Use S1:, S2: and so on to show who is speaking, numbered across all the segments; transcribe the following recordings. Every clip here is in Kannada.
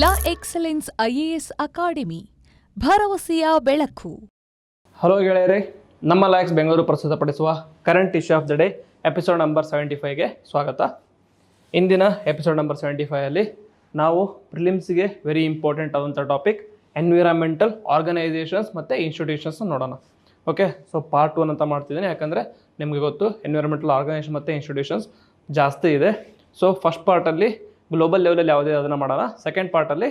S1: ಲಾ ಎಕ್ಸಲೆನ್ಸ್ IAS ಅಕಾಡೆಮಿ ಭರವಸೆಯ ಬೆಳಕು.
S2: ಹಲೋ ಗೆಳೆಯರೇ, ನಮ್ಮ ಲಾಕ್ಸ್ ಬೆಂಗಳೂರು ಪ್ರಸ್ತುತಪಡಿಸುವ current issue of the day episode number 75ಗೆ ಸ್ವಾಗತ. ಇಂದಿನ ಎಪಿಸೋಡ್ ನಂಬರ್ 75ಅಲ್ಲಿ ನಾವು ಪ್ರಿಲಿಮ್ಸ್ಗೆ ವೆರಿ ಇಂಪಾರ್ಟೆಂಟ್ ಆದಂಥ ಟಾಪಿಕ್ ಎನ್ವಿರಾನ್ಮೆಂಟಲ್ ಆರ್ಗನೈಸೇಷನ್ಸ್ ಮತ್ತು ಇನ್ಸ್ಟಿಟ್ಯೂಷನ್ಸ್ ನೋಡೋಣ. ಓಕೆ, ಸೊ ಪಾರ್ಟ್ 1 ಅಂತ ಮಾಡ್ತಿದ್ದೀನಿ, ಯಾಕಂದರೆ ನಿಮಗೆ ಗೊತ್ತು ಎನ್ವಿರಾನ್ಮೆಂಟಲ್ ಆರ್ಗನೈಸೇಷನ್ ಮತ್ತು ಇನ್ಸ್ಟಿಟ್ಯೂಷನ್ಸ್ ಜಾಸ್ತಿ ಇದೆ. ಸೊ ಫಸ್ಟ್ ಪಾರ್ಟಲ್ಲಿ ಗ್ಲೋಬಲ್ ಲೆವೆಲಲ್ಲಿ ಯಾವುದೇ ಅದನ್ನು ಮಾಡೋಣ, ಸೆಕೆಂಡ್ ಪಾರ್ಟಲ್ಲಿ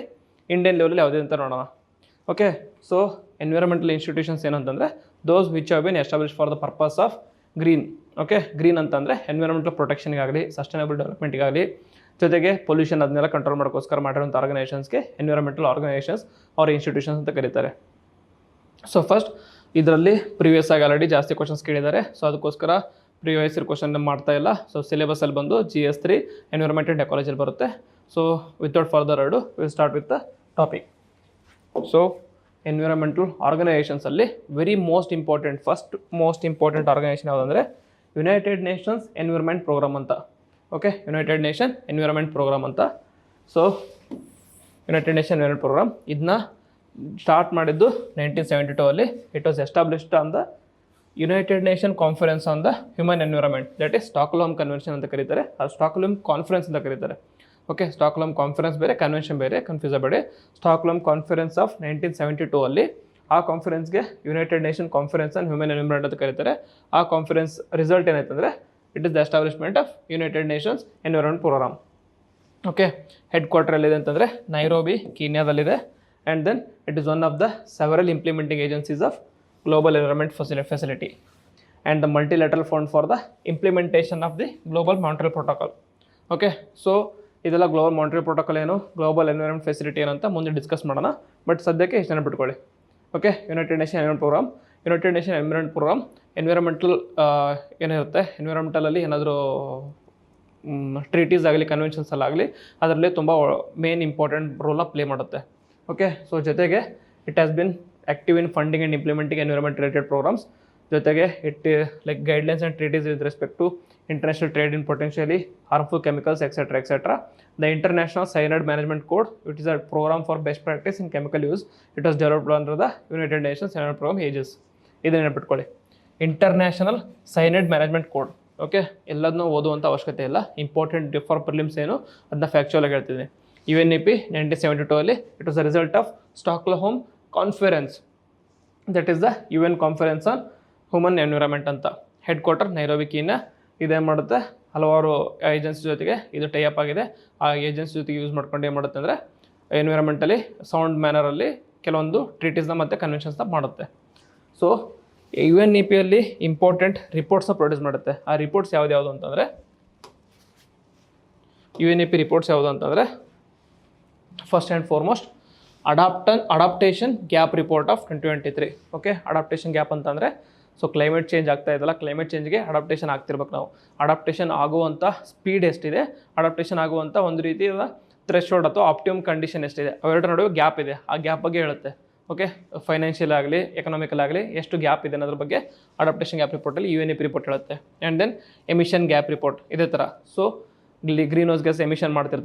S2: ಇಂಡಿಯನ್ ಲೆವೆಲಲ್ಲಿ ಯಾವುದೇ ಅಂತ ನೋಡೋಣ. ಓಕೆ, ಸೊ ಎನ್ವಿರಾನ್ಮೆಂಟಲ್ ಇನ್ಸ್ಟಿಟ್ಯೂಷನ್ಸ್ ಏನಂತಂದರೆ ದೋಸ್ which have been establish for the purpose of green. Okay, green ಅಂತಂದರೆ ಎನ್ವಿರಾನ್ಮೆಂಟಲ್ ಪ್ರೊಟೆಕ್ಷನ್ಗಾಗಲಿ ಸಸ್ಟೈನಬಲ್ ಡೆವಲಪ್ಮೆಂಟ್ಗಾಗಲಿ ಜೊತೆಗೆ ಪೊಲ್ಯೂಷನ್ ಅದನ್ನೆಲ್ಲ ಕಂಟ್ರೋಲ್ ಮಾಡೋಕ್ಕೋಸ್ಕರ ಮಾಡಿರೋಂಥ ಆರ್ಗನೈಸೇಷನ್ಸ್ಗೆ ಎನ್ವಿರಾನ್ಮೆಂಟಲ್ ಆರ್ಗನೈಸೇಷನ್ಸ್ ಅವ್ರ ಇನ್ಸ್ಟಿಟ್ಯೂಷನ್ಸ್ ಅಂತ ಕರೀತಾರೆ. ಸೊ ಫಸ್ಟ್ ಇದರಲ್ಲಿ ಪ್ರೀವಿಯಸ್ ಆಗಿ ಆಲ್ರೆಡಿ ಜಾಸ್ತಿ ಕ್ವಶನ್ಸ್ ಕೇಳಿದ್ದಾರೆ, ಸೊ ಅದಕ್ಕೋಸ್ಕರ ಪ್ರೀವಿಯಸ್ ಇಯರ್ ಕ್ವಶನ್ ಮಾಡ್ತಾ ಇಲ್ಲ. ಸೊ ಸಿಲೆಬಸಲ್ಲಿ ಬಂದು GS3 ಎನ್ವಿರಾನ್ಮೆಂಟ್ ಆ್ಯಂಡ್ ಎಕಾಲಜಿಯಲ್ಲಿ ಬರುತ್ತೆ. So without further ado will start with the topic. So environmental ಆರ್ಗನೈಸೇಷನ್ಸಲ್ಲಿ ವೆರಿ ಮೋಸ್ಟ್ ಇಂಪಾರ್ಟೆಂಟ್ ಆರ್ಗನೈಸೇಷನ್ ಯಾವುದಂದರೆ ಯುನೈಟೆಡ್ ನೇಷನ್ಸ್ ಎನ್ವಿರಾನ್ಮೆಂಟ್ ಪ್ರೋಗ್ರಾಮ್ ಅಂತ. Okay, United Nation Environment Programme ಅಂತ. So United Nation Environment Programme ಇದನ್ನ ಸ್ಟಾರ್ಟ್ ಮಾಡಿದ್ದು 1972 ಅಲ್ಲಿ. It was established on the United nation conference on the Human Environment, that is Stockholm convention ಅಂತ ಕರೀತಾರೆ, ಅದು ಸ್ಟಾಕ್ಹೋಮ್ ಕಾನ್ಫರೆನ್ಸ್ ಅಂತ ಕರೀತಾರೆ. ಓಕೆ, ಸ್ಟಾಕ್ಹೋಮ್ ಕಾನ್ಫರೆನ್ಸ್ ಬೇರೆ, ಕನ್ವೆನ್ಷನ್ ಬೇರೆ, ಕನ್ಫ್ಯೂಸ್ ಆಗಬೇಡಿ. ಸ್ಟಾಕ್ಹೋಮ್ ಕಾನ್ಫರೆನ್ಸ್ ಆಫ್ 1972 ಅಲ್ಲಿ ಆ ಕಾನ್ಫರೆನ್ಸ್ಗೆ United nation conference on human environment ಅಂತ ಕರೀತಾರೆ. ಆ ಕಾನ್ಫರೆನ್ಸ್ ರಿಸಲ್ಟ್ ಏನಾಯ್ತಂದರೆ it is the establishment of United Nations Environment Programme. Okay, headquarter ಎಲ್ಲಿದೆ ಅಂತಂದರೆ ನೈರೋಬಿ, ಕೀನ್ಯಾದಲ್ಲಿದೆ. And then it is one of the several implementing agencies of Global Environment Facility and the Multilateral Fund for the Implementation of the Global Montreal Protocol. Okay, so ಇದೆಲ್ಲ ಗ್ಲೋಬಲ್ ಮಾಂಟ್ರಿಯಲ್ ಪ್ರೋಟೋಕಾಲ್ ಏನು, ಗ್ಲೋಬಲ್ ಎನ್ವಿರಾನ್ಮೆಂಟ್ ಫೆಸಿಲಿಟಿ ಏನು ಅಂತ ಮುಂದೆ ಡಿಸ್ಕಸ್ ಮಾಡೋಣ. ಬಟ್ ಸದ್ಯಕ್ಕೆ ಇಷ್ಟು ನೆನಪಿಟ್ಕೊಳ್ಳಿ. Okay, United Nation Environment Programme. United Nation Environment Programme environmental ಏನಿರುತ್ತೆ, ಎನ್ವಿರಾನ್ಮೆಂಟಲಲ್ಲಿ ಏನಾದರೂ ಟ್ರೀಟೀಸ್ ಆಗಲಿ ಕನ್ವೆನ್ಷನ್ಸಲ್ಲಾಗಲಿ ಅದರಲ್ಲಿ ತುಂಬ ಮೇನ್ ಇಂಪಾರ್ಟೆಂಟ್ ರೋಲ್ನ ಪ್ಲೇ ಮಾಡುತ್ತೆ. ಓಕೆ, ಸೊ ಜೊತೆಗೆ it has been active in funding and implementing environment related programs. ಜೊತೆಗೆ it like guidelines and treaties with respect to international trade in potentially harmful chemicals et cetera. The international cyanide management code, it is a programme for best practice in chemical use. It was developed under the United Nations cyanide programme aegis. ಇದನ್ನು ನೆನಪಿಟ್ಕೊಳ್ಳಿ, international cyanide management code. Okay, ಎಲ್ಲದನ್ನೂ ಓದುವಂಥ ಅವಶ್ಯಕತೆ ಇಲ್ಲ, ಇಂಪಾರ್ಟೆಂಟ್ ಫಾರ್ ಪ್ರಿಲಿಮ್ಸ್ ಏನು ಅದನ್ನ ಫ್ಯಾಕ್ಚುಯಲ್ ಆಗಿ ಹೇಳ್ತಿದ್ದೀನಿ. UNEP 1972 ಅಲ್ಲಿ it was the result of Stockholm conference, that is the UN conference on human environment ಅಂತ. Headquarter Nairobi, Kenya. ಇದೇನು ಮಾಡುತ್ತೆ, ಹಲವಾರು ಏಜೆನ್ಸಿ ಜೊತೆಗೆ ಇದು ಟೈಅಪ್ ಆಗಿದೆ. ಆ ಏಜೆನ್ಸಿ ಜೊತೆಗೆ ಯೂಸ್ ಮಾಡ್ಕೊಂಡು ಏನು ಮಾಡುತ್ತೆ ಅಂದರೆ ಎನ್ವಿರಾನ್ಮೆಂಟಲ್ಲಿ ಸೌಂಡ್ ಮ್ಯಾನರಲ್ಲಿ ಕೆಲವೊಂದು ಟ್ರೀಟೀಸ್ನ ಮತ್ತು ಕನ್ವೆನ್ಷನ್ಸ್ನ ಮಾಡುತ್ತೆ. ಸೊ UNEP ಅಲ್ಲಿ ಇಂಪಾರ್ಟೆಂಟ್ ರಿಪೋರ್ಟ್ಸ್ನ ಪ್ರೊಡ್ಯೂಸ್ ಮಾಡುತ್ತೆ. ಆ ರಿಪೋರ್ಟ್ಸ್ ಯಾವ್ದು ಅಂತಂದರೆ UNEP ರಿಪೋರ್ಟ್ಸ್ ಯಾವುದು ಅಂತಂದರೆ first and foremost adaptation gap report of 2023. Okay, adaptation gap ಅಂತಂದರೆ ಸೊ ಕ್ಲೈಮೇಟ್ ಚೇಂಜ್ ಆಗ್ತಾ ಇದೆಯಲ್ಲ, ಕ್ಲೈಮೇಟ್ ಚೇಂಜ್ಗೆ ಅಡಾಪ್ಟೇಷನ್ ಆಗ್ತಿರ್ಬೇಕು ನಾವು. ಅಡಾಪ್ಟೇಷನ್ ಆಗುವಂಥ ಸ್ಪೀಡ್ ಎಷ್ಟಿದೆ, ಅಡಾಪ್ಟೇಷನ್ ಆಗುವಂಥ ಒಂದು ರೀತಿಯ ಥ್ರೆಶೋಲ್ಡ್ ಅಥವಾ ಆಪ್ಟಿಮಮ್ ಕಂಡೀಷನ್ ಎಷ್ಟಿದೆ, ಅವೆರಡರ ನಡುವೆ ಗ್ಯಾಪ್ ಇದೆ, ಆ ಗ್ಯಾಪ್ ಬಗ್ಗೆ ಹೇಳುತ್ತೆ. ಓಕೆ, ಫೈನಾನ್ಷಿಯಲ್ ಆಗಲಿ ಎಕನಾಮಿಕಲ್ ಆಗಲಿ ಎಷ್ಟು ಗ್ಯಾಪ್ ಇದೆ ಅನ್ನೋದ್ರ ಬಗ್ಗೆ ಅಡಾಪ್ಟೇಷನ್ ಗ್ಯಾಪ್ ರಿಪೋರ್ಟಲ್ಲಿ UNEP ರಿಪೋರ್ಟ್ ಹೇಳುತ್ತೆ. And then emission gap report ಇದೇ ಥರ. ಸೊ ಇಲ್ಲಿ greenhouse gas emission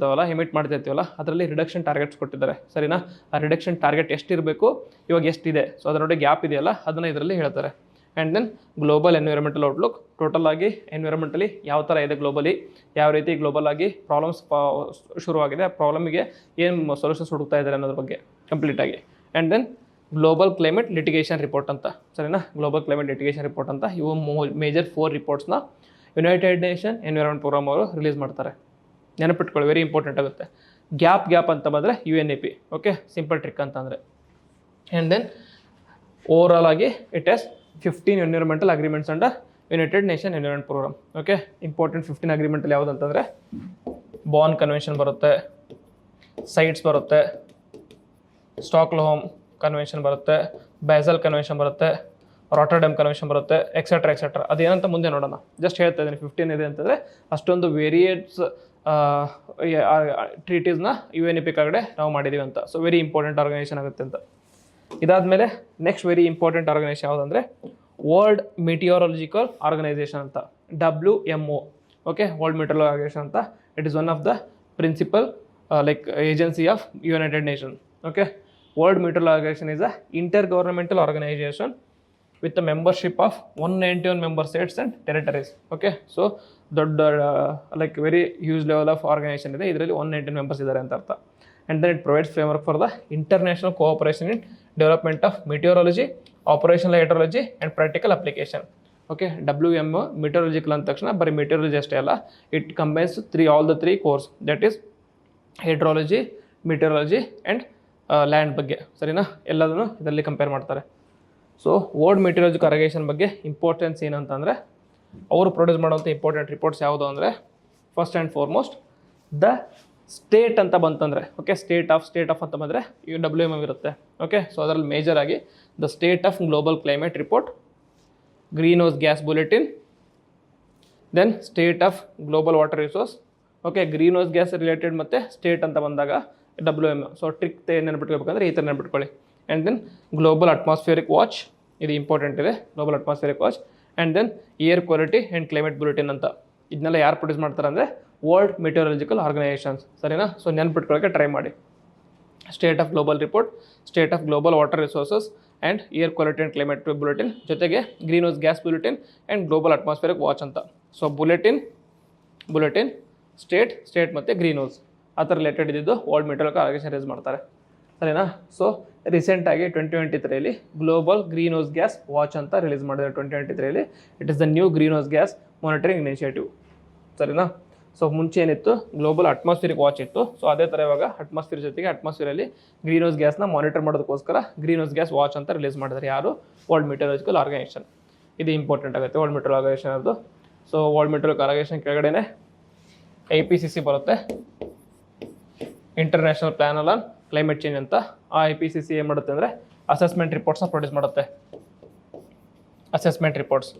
S2: emit ಮಾಡ್ತಿರ್ತೀವಲ್ಲ ಅದರಲ್ಲಿ ರಿಡಕ್ಷನ್ ಟಾರ್ಗೆಟ್ಸ್ ಕೊಟ್ಟಿದ್ದಾರೆ, ಸರಿನಾ? ಆ ರಿಡಕ್ಷನ್ ಟಾರ್ಗೆಟ್ ಎಷ್ಟಿರಬೇಕು, ಇವಾಗ ಎಷ್ಟಿದೆ, ಸೊ ಅದರೊಳಗೆ ಗ್ಯಾಪ್ ಇದೆಯಲ್ಲ ಅದನ್ನು ಇದರಲ್ಲಿ ಹೇಳ್ತಾರೆ. And then global environmental outlook, total ಆಗಿ ಎನ್ವಿರಾನ್ಮೆಂಟಲಿ ಯಾವ ಥರ ಇದೆ ಗ್ಲೋಬಲಿ, ಯಾವ ರೀತಿ ಗ್ಲೋಬಲ್ ಆಗಿ ಪ್ರಾಬ್ಲಮ್ಸ್ ಶುರುವಾಗಿದೆ, ಆ ಪ್ರಾಬ್ಲಮಿಗೆ ಏನು ಸೊಲ್ಯೂಷನ್ಸ್ ಹುಡುಕ್ತಾ ಇದ್ದಾರೆ ಅನ್ನೋದ್ರ ಬಗ್ಗೆ ಕಂಪ್ಲೀಟಾಗಿ. And then global climate litigation report ಅಂತ, ಸರಿನಾ? ಗ್ಲೋಬಲ್ ಕ್ಲೈಮೇಟ್ ಲಿಟಿಗೇಷನ್ ರಿಪೋರ್ಟ್ ಅಂತ ಇವು ಮೇಜರ್ 4 ರಿಪೋರ್ಟ್ಸ್ನ ಯುನೈಟೆಡ್ ನೇಷನ್ ಎನ್ವಿರಾನ್ಮೆಂಟ್ ಪ್ರೋಗ್ರಾಮ್ ಅವರು ರಿಲೀಸ್ ಮಾಡ್ತಾರೆ. ನೆನಪಿಟ್ಕೊಳ್ಳಿ, ವೆರಿ ಇಂಪಾರ್ಟೆಂಟ್ ಆಗುತ್ತೆ. ಗ್ಯಾಪ್ ಅಂತ ಬಂದರೆ UNEP. ಓಕೆ, ಸಿಂಪಲ್ ಟ್ರಿಕ್ ಅಂತಂದರೆ. ಆ್ಯಂಡ್ ದೆನ್ ಓವರಾಲ್ ಆಗಿ it has 15 environmental agreements under United Nation Environment Programme. Okay, important 15 ಅಗ್ರಿಮೆಂಟಲ್ಲಿ ಯಾವುದು ಅಂತಂದರೆ ಬಾನ್ ಕನ್ವೆನ್ಷನ್ ಬರುತ್ತೆ, ಸೈಟ್ಸ್ ಬರುತ್ತೆ, ಸ್ಟಾಕ್ಹೋಮ್ ಕನ್ವೆನ್ಷನ್ ಬರುತ್ತೆ, ಬ್ಯಾಸಲ್ ಕನ್ವೆನ್ಷನ್ ಬರುತ್ತೆ, ರಾಟರ್ಡಮ್ ಕನ್ವೆನ್ಷನ್ ಬರುತ್ತೆ, ಎಕ್ಸೆಟ್ರಾ. ಅದೇನಂತ ಮುಂದೆ ನೋಡೋಣ. ಜಸ್ಟ್ ಹೇಳ್ತಾ ಇದ್ದೀನಿ 15 ಇದೆ ಅಂತಂದರೆ ಅಷ್ಟೊಂದು ವೇರಿಯೇಟ್ಸ್ ಟ್ರೀಟೀಸ್ನ UNEP ಕಡೆ ನಾವು ಮಾಡಿದ್ದೀವಿ ಅಂತ. ಸೊ ವೆರಿ ಇಂಪಾರ್ಟೆಂಟ್ ಆರ್ಗನೈಸೇಷನ್ ಆಗುತ್ತೆ ಅಂತ. ಇದಾದಮೇಲೆ ನೆಕ್ಸ್ಟ್ ವೆರಿ ಇಂಪಾರ್ಟೆಂಟ್ ಆರ್ಗನೈಸೇಷನ್ ಯಾವುದಂದರೆ ವರ್ಲ್ಡ್ ಮೆಟಿಯಾರಲಾಜಿಕಲ್ ಆರ್ಗನೈಸೇಷನ್ ಅಂತ, WMO. Okay, World Meteorological Organisation ಅಂತ. It is one of the principal like agency of United Nations. Okay, World Meteorological Organization is a intergovernmental organization with the membership of 191 member states and territories. Okay, so ದೊಡ್ಡ like very huge level of organisation ಇದೆ, ಇದರಲ್ಲಿ 119 ಮೆಂಬರ್ಸ್ ಇದ್ದಾರೆ ಅಂತ ಅರ್ಥ. And then it provides framework for the international cooperation in development of meteorology, operational hydrology and practical application. Okay, WM meteorological ಅಂದ ತಕ್ಷಣ ಬರೀ ಮೆಟಿಯೋರಾಲಜಿ ಅಷ್ಟೇ ಅಲ್ಲ, it combines all the three course, that is hydrology, meteorology and land ಬಗ್ಗೆ. ಸರಿನಾ, ಎಲ್ಲದನ್ನು ಇದರಲ್ಲಿ ಕಂಪೇರ್ ಮಾಡ್ತಾರೆ. ಸೊ ವರ್ಲ್ಡ್ ಮೆಟಿಯೋರಾಲಜಿಕಲ್ ಆರ್ಗನೈಸೇಷನ್ ಬಗ್ಗೆ ಇಂಪಾರ್ಟೆನ್ಸ್ ಏನಂತಂದರೆ, ಅವರು ಪ್ರೊಡ್ಯೂಸ್ ಮಾಡುವಂಥ ಇಂಪಾರ್ಟೆಂಟ್ ರಿಪೋರ್ಟ್ಸ್ ಯಾವುದು ಅಂದರೆ, first and foremost the state ಅಂತ ಬಂತಂದರೆ, ಓಕೆ, ಸ್ಟೇಟ್ ಆಫ್ ಅಂತ ಬಂದರೆ WM ಇರುತ್ತೆ. ಓಕೆ, ಸೊ ಅದರಲ್ಲಿ ಮೇಜರ್ ಆಗಿ the state of global climate report, greenhouse gas bulletin, then state of global water resource. Okay, greenhouse gas related ಮತ್ತು ಸ್ಟೇಟ್ ಅಂತ ಬಂದಾಗ WM. ಸೊ ಟ್ರಿಕ್ ನೆನಪಿಟ್ಕೋಬೇಕಂದ್ರೆ ಈ ಥರ ನೆನಪಿಟ್ಕೊಳ್ಳಿ. And then global atmospheric watch, ಇದು ಇಂಪಾರ್ಟೆಂಟ್ ಇದೆ, global atmospheric watch. And then air quality and climate bulletin ಅಂತ. ಇದನ್ನೆಲ್ಲ ಯಾರು ಪ್ರೊಡ್ಯೂಸ್ ಮಾಡ್ತಾರೆ ಅಂದರೆ ವರ್ಲ್ಡ್ ಮೆಟಿಯೋರಾಲಜಿಕಲ್ ಆರ್ಗನೈಸೇಷನ್ಸ್. ಸರಿನಾ, ಸೊ ನೆನಪಿಟ್ಕೊಳ್ಳೋಕ್ಕೆ ಟ್ರೈ ಮಾಡಿ. State of global report, state of global water resources and air quality and climate bulletin, ಜೊತೆಗೆ greenhouse gas bulletin and global atmospheric watch ಅಂತ. ಸೊ ಬುಲೆಟಿನ್, ಸ್ಟೇಟ್ ಮತ್ತು ಗ್ರೀನ್ ಹೌಸ್ ಆ ಥರ ರಿಲೇಟೆಡ್ ಇದ್ದಿದ್ದು ವರ್ಲ್ಡ್ ಮೆಟಿಯೋರಾಲಜಿಕಲ್ ಆರ್ಗನೈಸೇಷನ್ ರಿಲೀಸ್ ಮಾಡ್ತಾರೆ. ಸರಿನಾ, ಸೊ ರೀಸೆಂಟಾಗಿ 2023 global greenhouse gas watch ಅಂತ ರಿಲೀಸ್ ಮಾಡಿದ್ದಾರೆ. 2023 it is the new greenhouse gas monitoring initiative. ಸರಿನಾ, ಸೊ ಮುಂಚೆ ಏನಿತ್ತು ಗ್ಲೋಬಲ್ ಅಟ್ಮಾಸ್ಫಿಯರಿಕ್ ವಾಚ್ ಇತ್ತು. ಸೊ ಅದೇ ಥರ ಇವಾಗ ಅಟ್ಮಾಸ್ಫಿಯರ್ ಜೊತೆಗೆ ಅಟ್ಮಾಸ್ಫಿಯರಲ್ಲಿ ಗ್ರೀನ್ ಹೌಸ್ ಗ್ಯಾಸ್ನ ಮಾನಿಟರ್ ಮಾಡೋದಕ್ಕೋಸ್ಕರ ಗ್ರೀನ್ ಹೌಸ್ ಗ್ಯಾಸ್ ವಾಚ್ ಅಂತ ರಿಲೀಸ್ ಮಾಡಿದ್ದಾರೆ. ಯಾರು? World Meteorological Organisation. ಇದು ಇಂಪಾರ್ಟೆಂಟ್ ಆಗುತ್ತೆ ವರ್ಲ್ಡ್ ಮೆಟಿಯೋರಾಲಜಿಕಲ್ ಆರ್ಗನೈಸೇಷನ್ ಅದು. ಸೊ ವರ್ಲ್ಡ್ ಮೆಟಿಯೋರಾಲಜಿಕಲ್ ಆರ್ಗನೈಸೇಷನ್ ಕೆಳಗಡೆನೆ IPCC ಬರುತ್ತೆ, International Panel on climate change ಅಂತ. ಆ IPCC ಏನು ಮಾಡುತ್ತೆ ಅಂದರೆ ಅಸೆಸ್ಮೆಂಟ್ ರಿಪೋರ್ಟ್ಸ್ನ ಪ್ರೊಡ್ಯೂಸ್ ಮಾಡುತ್ತೆ. Assessment reports,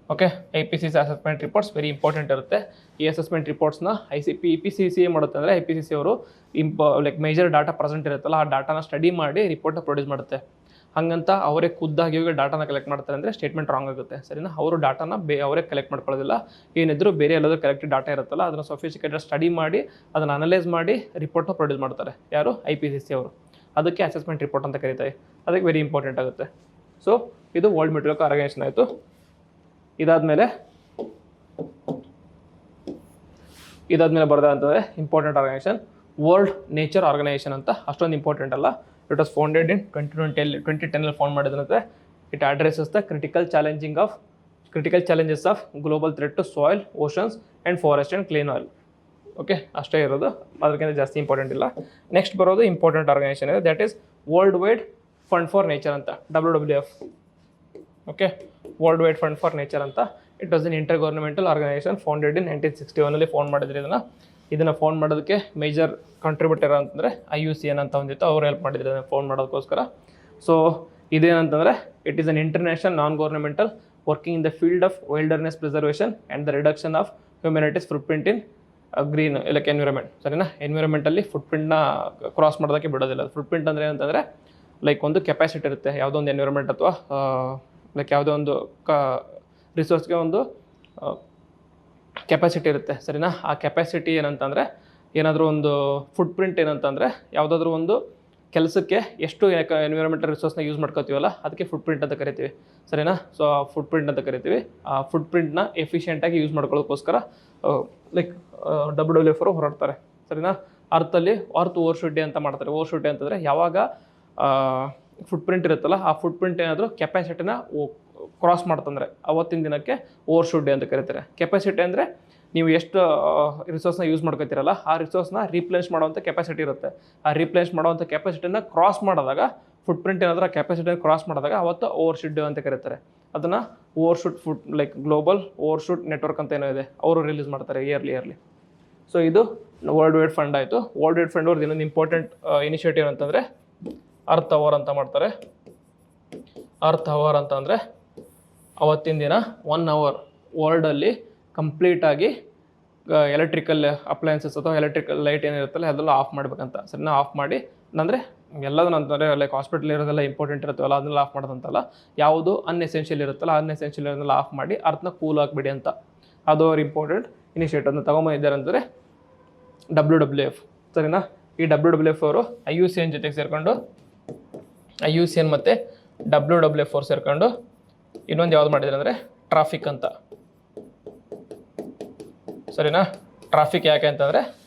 S2: okay, IPCC assessment reports very important ಇರುತ್ತೆ. ಈ ಅಸೆಸ್ಮೆಂಟ್ ರಿಪೋರ್ಟ್ಸ್ನ IPCC ಏನು ಮಾಡುತ್ತೆ ಅಂದರೆ IPCC ಅವರು ಲೈಕ್ ಮೇಜರ್ ಡಾಟಾ ಪ್ರೆಸೆಂಟ್ ಇರುತ್ತಲ್ಲ, ಆ ಡಾಟಾನ ಸ್ಟಡಿ ಮಾಡಿ ರಿಪೋರ್ಟ್ನ ಪ್ರೊಡ್ಯೂಸ್ ಮಾಡುತ್ತೆ. ಹಾಗಂತ ಅವರೇ ಖುದ್ದಾಗಿ ಹೋಗಿ ಡಾಟಾನ ಕಲೆಕ್ಟ್ ಮಾಡ್ತಾರೆ ಅಂದರೆ ಸ್ಟೇಟ್ಮೆಂಟ್ ರಾಂಗ್ ಆಗುತ್ತೆ. ಸರಿನಾ, ಅವರು ಡಾಟಾನ ಅವರೇ ಕಲೆಕ್ಟ್ ಮಾಡ್ಕೊಳ್ಳೋದಿಲ್ಲ. ಏನಿದ್ರು ಬೇರೆ ಎಲ್ಲಾದರೂ ಕಲೆಕ್ಟೆಡ್ ಡಾಟಾ ಇರುತ್ತಲ್ಲ, ಅದನ್ನು ಸೊಫಿಸ್ಟಿಕೇಟೆಡ್ ಸ್ಟಡಿ ಮಾಡಿ ಅದನ್ನು ಅನಲೈಸ್ ಮಾಡಿ ರಿಪೋರ್ಟ್ನ ಪ್ರೊಡ್ಯೂಸ್ ಮಾಡ್ತಾರೆ. ಯಾರು? IPCC ಅವರು. ಅದಕ್ಕೆ ಅಸೆಸ್ಮೆಂಟ್ ರಿಪೋರ್ಟ್ ಅಂತ ಕರೀತಾರೆ. ಅದಕ್ಕೆ ವೆರಿ ಇಂಪಾರ್ಟೆಂಟ್ ಆಗುತ್ತೆ. ಸೊ ಇದು ವರ್ಲ್ಡ್ ಮೆಟಿಯೋರಾಲಜಿಕಲ್ ಆರ್ಗನೈಸೇಷನ್ ಆಯಿತು. ಇದಾದಮೇಲೆ ಬರೋದ ಅಂತಂದರೆ important organisation World Nature Organisation ಅಂತ. ಅಷ್ಟೊಂದು ಇಂಪಾರ್ಟೆಂಟ್ ಅಲ್ಲ. It was founded in 2010 found ಮಾಡಿದಂತೆ. It addresses the critical challenges of global threat to soil, oceans and forest and clean oil. Okay, ಅಷ್ಟೇ ಇರೋದು, ಅದಕ್ಕಿಂತ ಜಾಸ್ತಿ ಇಂಪಾರ್ಟೆಂಟ್ ಇಲ್ಲ. ನೆಕ್ಸ್ಟ್ ಬರೋದು ಇಂಪಾರ್ಟೆಂಟ್ ಆರ್ಗನೈಸೇಷನ್ ಇದೆ, that is World Wide Fund for Nature ಅಂತ, WWF. Okay, world Wide Fund for Nature ಅಂತ. It was an intergovernmental organisation founded in 1961 found ಮಾಡಿದ್ರು. ಇದನ್ನು ಫೌಂಡ್ ಮಾಡೋದಕ್ಕೆ ಮೇಜರ್ ಕಾಂಟ್ರಿಬ್ಯೂಟರ್ ಅಂತಂದರೆ IUCN ಅಂತ ಒಂದಿತ್ತು, ಅವ್ರು ಹೆಲ್ಪ್ ಮಾಡಿದ್ರು ಇದನ್ನು ಫೌಂಡ್ ಮಾಡೋದಕ್ಕೋಸ್ಕರ. ಸೊ ಇದೇನಂತಂದರೆ it is an international non governmental working in the field of wilderness preservation and the reduction of humanity's footprint in green like environment. ಸರಿನಾ, ಎನ್ವಿರಾನ್ಮೆಂಟಲ್ಲಿ ಫುಟ್ಪ್ರಿಂಟ್ನ ಕ್ರಾಸ್ ಮಾಡೋದಕ್ಕೆ ಬಿಡೋದಿಲ್ಲ. ಫುಟ್ಪ್ರಿಂಟ್ ಅಂದರೆ ಏನಂತಂದರೆ ಲೈಕ್ ಒಂದು ಕೆಪಾಸಿಟಿ ಇರುತ್ತೆ ಯಾವುದೋ ಒಂದು ಎನ್ವಿರಾನ್ಮೆಂಟ್ ಅಥವಾ ಲೈಕ್ ಯಾವುದೋ ಒಂದು ರಿಸೋರ್ಸ್ಗೆ ಒಂದು ಕೆಪಾಸಿಟಿ ಇರುತ್ತೆ. ಸರಿನಾ, ಆ ಕೆಪಾಸಿಟಿ ಏನಂತಂದರೆ ಏನಾದರೂ ಒಂದು ಫುಟ್ಪ್ರಿಂಟ್ ಏನಂತಂದರೆ ಯಾವುದಾದ್ರೂ ಒಂದು ಕೆಲಸಕ್ಕೆ ಎಷ್ಟು ಎನ್ವಿರಾನ್ಮೆಂಟಲ್ ರಿಸೋರ್ಸ್ನ ಯೂಸ್ ಮಾಡ್ಕೋತೀವಲ್ಲ ಅದಕ್ಕೆ ಫುಟ್ಪ್ರಿಂಟ್ ಅಂತ ಕರಿತೀವಿ. ಸರಿನಾ, ಸೊ ಆ ಫುಟ್ಪ್ರಿಂಟ್ ಅಂತ ಕರಿತೀವಿ. ಆ ಫುಟ್ಪ್ರಿಂಟ್ನ ಎಫಿಷಿಯೆಂಟಾಗಿ ಯೂಸ್ ಮಾಡ್ಕೊಳ್ಳೋದಕ್ಕೋಸ್ಕರ ಲೈಕ್ WWF ಅವರು ಹೊರಡ್ತಾರೆ. ಸರಿನಾ, ಅರ್ತ್ ಓವರ್ಶೂಟ್ ಡೇ ಅಂತ ಮಾಡ್ತಾರೆ. ಓವರ್ಶೂಟ್ ಡೇ ಅಂತಂದರೆ ಯಾವಾಗ ಫುಟ್ಪ್ರಿಂಟ್ ಇರುತ್ತಲ್ಲ ಆ ಫುಟ್ಪ್ರಿಂಟ್ ಏನಾದರೂ ಕೆಪಾಸಿಟಿನ ಕ್ರಾಸ್ ಮಾಡ್ತಂದರೆ ಅವತ್ತಿನ ದಿನಕ್ಕೆ ಓವರ್ಶೂಟ್ ಡೇ ಅಂತ ಕರೀತಾರೆ. ಕೆಪಾಸಿಟಿ ಅಂದರೆ ನೀವು ಎಷ್ಟು ರಿಸೋರ್ಸ್ನ ಯೂಸ್ ಮಾಡ್ಕೊತೀರಲ್ಲ ಆ ರಿಸೋರ್ಸ್ನ ರೀಪ್ಲೇಸ್ ಮಾಡುವಂಥ ಕೆಪಾಸಿಟಿ ಇರುತ್ತೆ. ಆ ರೀಪ್ಲೇಸ್ ಮಾಡುವಂಥ ಕೆಪಾಸಿಟಿನ ಕ್ರಾಸ್ ಮಾಡಿದಾಗ ಫುಟ್ಪ್ರಿಂಟ್ ಏನಾದರೂ ಆ ಕೆಪಾಸಿಟಿನ ಕ್ರಾಸ್ ಮಾಡಿದಾಗ ಅವತ್ತು ಓವರ್ಶೂಟ್ ಡೇ ಅಂತ ಕರೀತಾರೆ. ಅದನ್ನು overshoot like global overshoot network ಅಂತ ಏನೋ ಇದೆ, ಅವರು ರಿಲೀಸ್ ಮಾಡ್ತಾರೆ ಇಯರ್ಲಿ. ಸೊ ಇದು ವರ್ಲ್ಡ್ ವೈಡ್ ಫಂಡ್ ಆಯಿತು. ವರ್ಲ್ಡ್ ವೈಡ್ ಫಂಡ್ ಅವ್ರದ್ದು ಇನ್ನೊಂದು ಇಂಪಾರ್ಟೆಂಟ್ ಇನಿಷಿಯೇಟಿವ್ ಅಂತಂದರೆ ಅರ್ತ್ ಅವರ್ ಅಂತ ಮಾಡ್ತಾರೆ. ಅರ್ತ್ ಅವರ್ ಅಂತ ಅಂದರೆ ಅವತ್ತಿನ ದಿನ 1 hour ವರ್ಲ್ಡಲ್ಲಿ ಕಂಪ್ಲೀಟಾಗಿ ಎಲೆಕ್ಟ್ರಿಕಲ್ ಅಪ್ಲಯನ್ಸಸ್ ಅಥವಾ ಎಲೆಕ್ಟ್ರಿಕಲ್ ಲೈಟ್ ಏನಿರುತ್ತಲ್ಲ ಅದೆಲ್ಲ ಆಫ್ ಮಾಡಬೇಕಂತ. ಸರಿನಾ, ಆಫ್ ಮಾಡಿ ಅಂದರೆ ಎಲ್ಲದನ್ನು ಅಂತಂದರೆ ಲೈಕ್ ಹಾಸ್ಪಿಟಲ್ ಇರೋದೆಲ್ಲ ಇಂಪಾರ್ಟೆಂಟ್ ಇರುತ್ತಲ್ಲ ಅದನ್ನೆಲ್ಲ ಆಫ್ ಮಾಡೋದಂತಲ್ಲ, ಯಾವುದು ಅನ್ಎಸೆನ್ಷಿಯಲ್ ಇರುತ್ತಲ್ಲ ಅನ್ಎಸೆನ್ಷಿಯಲ್ ಇರೋದನ್ನೆಲ್ಲ ಆಫ್ ಮಾಡಿ ಅರ್ಥನ ಕೂಲ್ ಆಗಿಬಿಡಿ ಅಂತ. ಅದು ಅವ್ರು ಇಂಪಾರ್ಟೆಂಟ್ ಇನಿಷಿಯೇಟಿವ್ ಅದನ್ನು ತೊಗೊಂಬಂದಿದ್ದಾರೆ ಅಂದರೆ WWF. ಸರಿನಾ. ಈ WWF ಅವರು IUCN ಜೊತೆಗೆ ಸೇರಿಕೊಂಡು IUCN ಮತ್ತು WWF ಅವ್ರು ಸೇರಿಕೊಂಡು ಇನ್ನೊಂದು ಯಾವ್ದು ಮಾಡಿದ್ದಾರೆ ಅಂದರೆ ಟ್ರಾಫಿಕ್ ಅಂತ. ಸರಿನಾ. ಟ್ರಾಫಿಕ್ ಯಾಕೆ ಅಂತಂದರೆ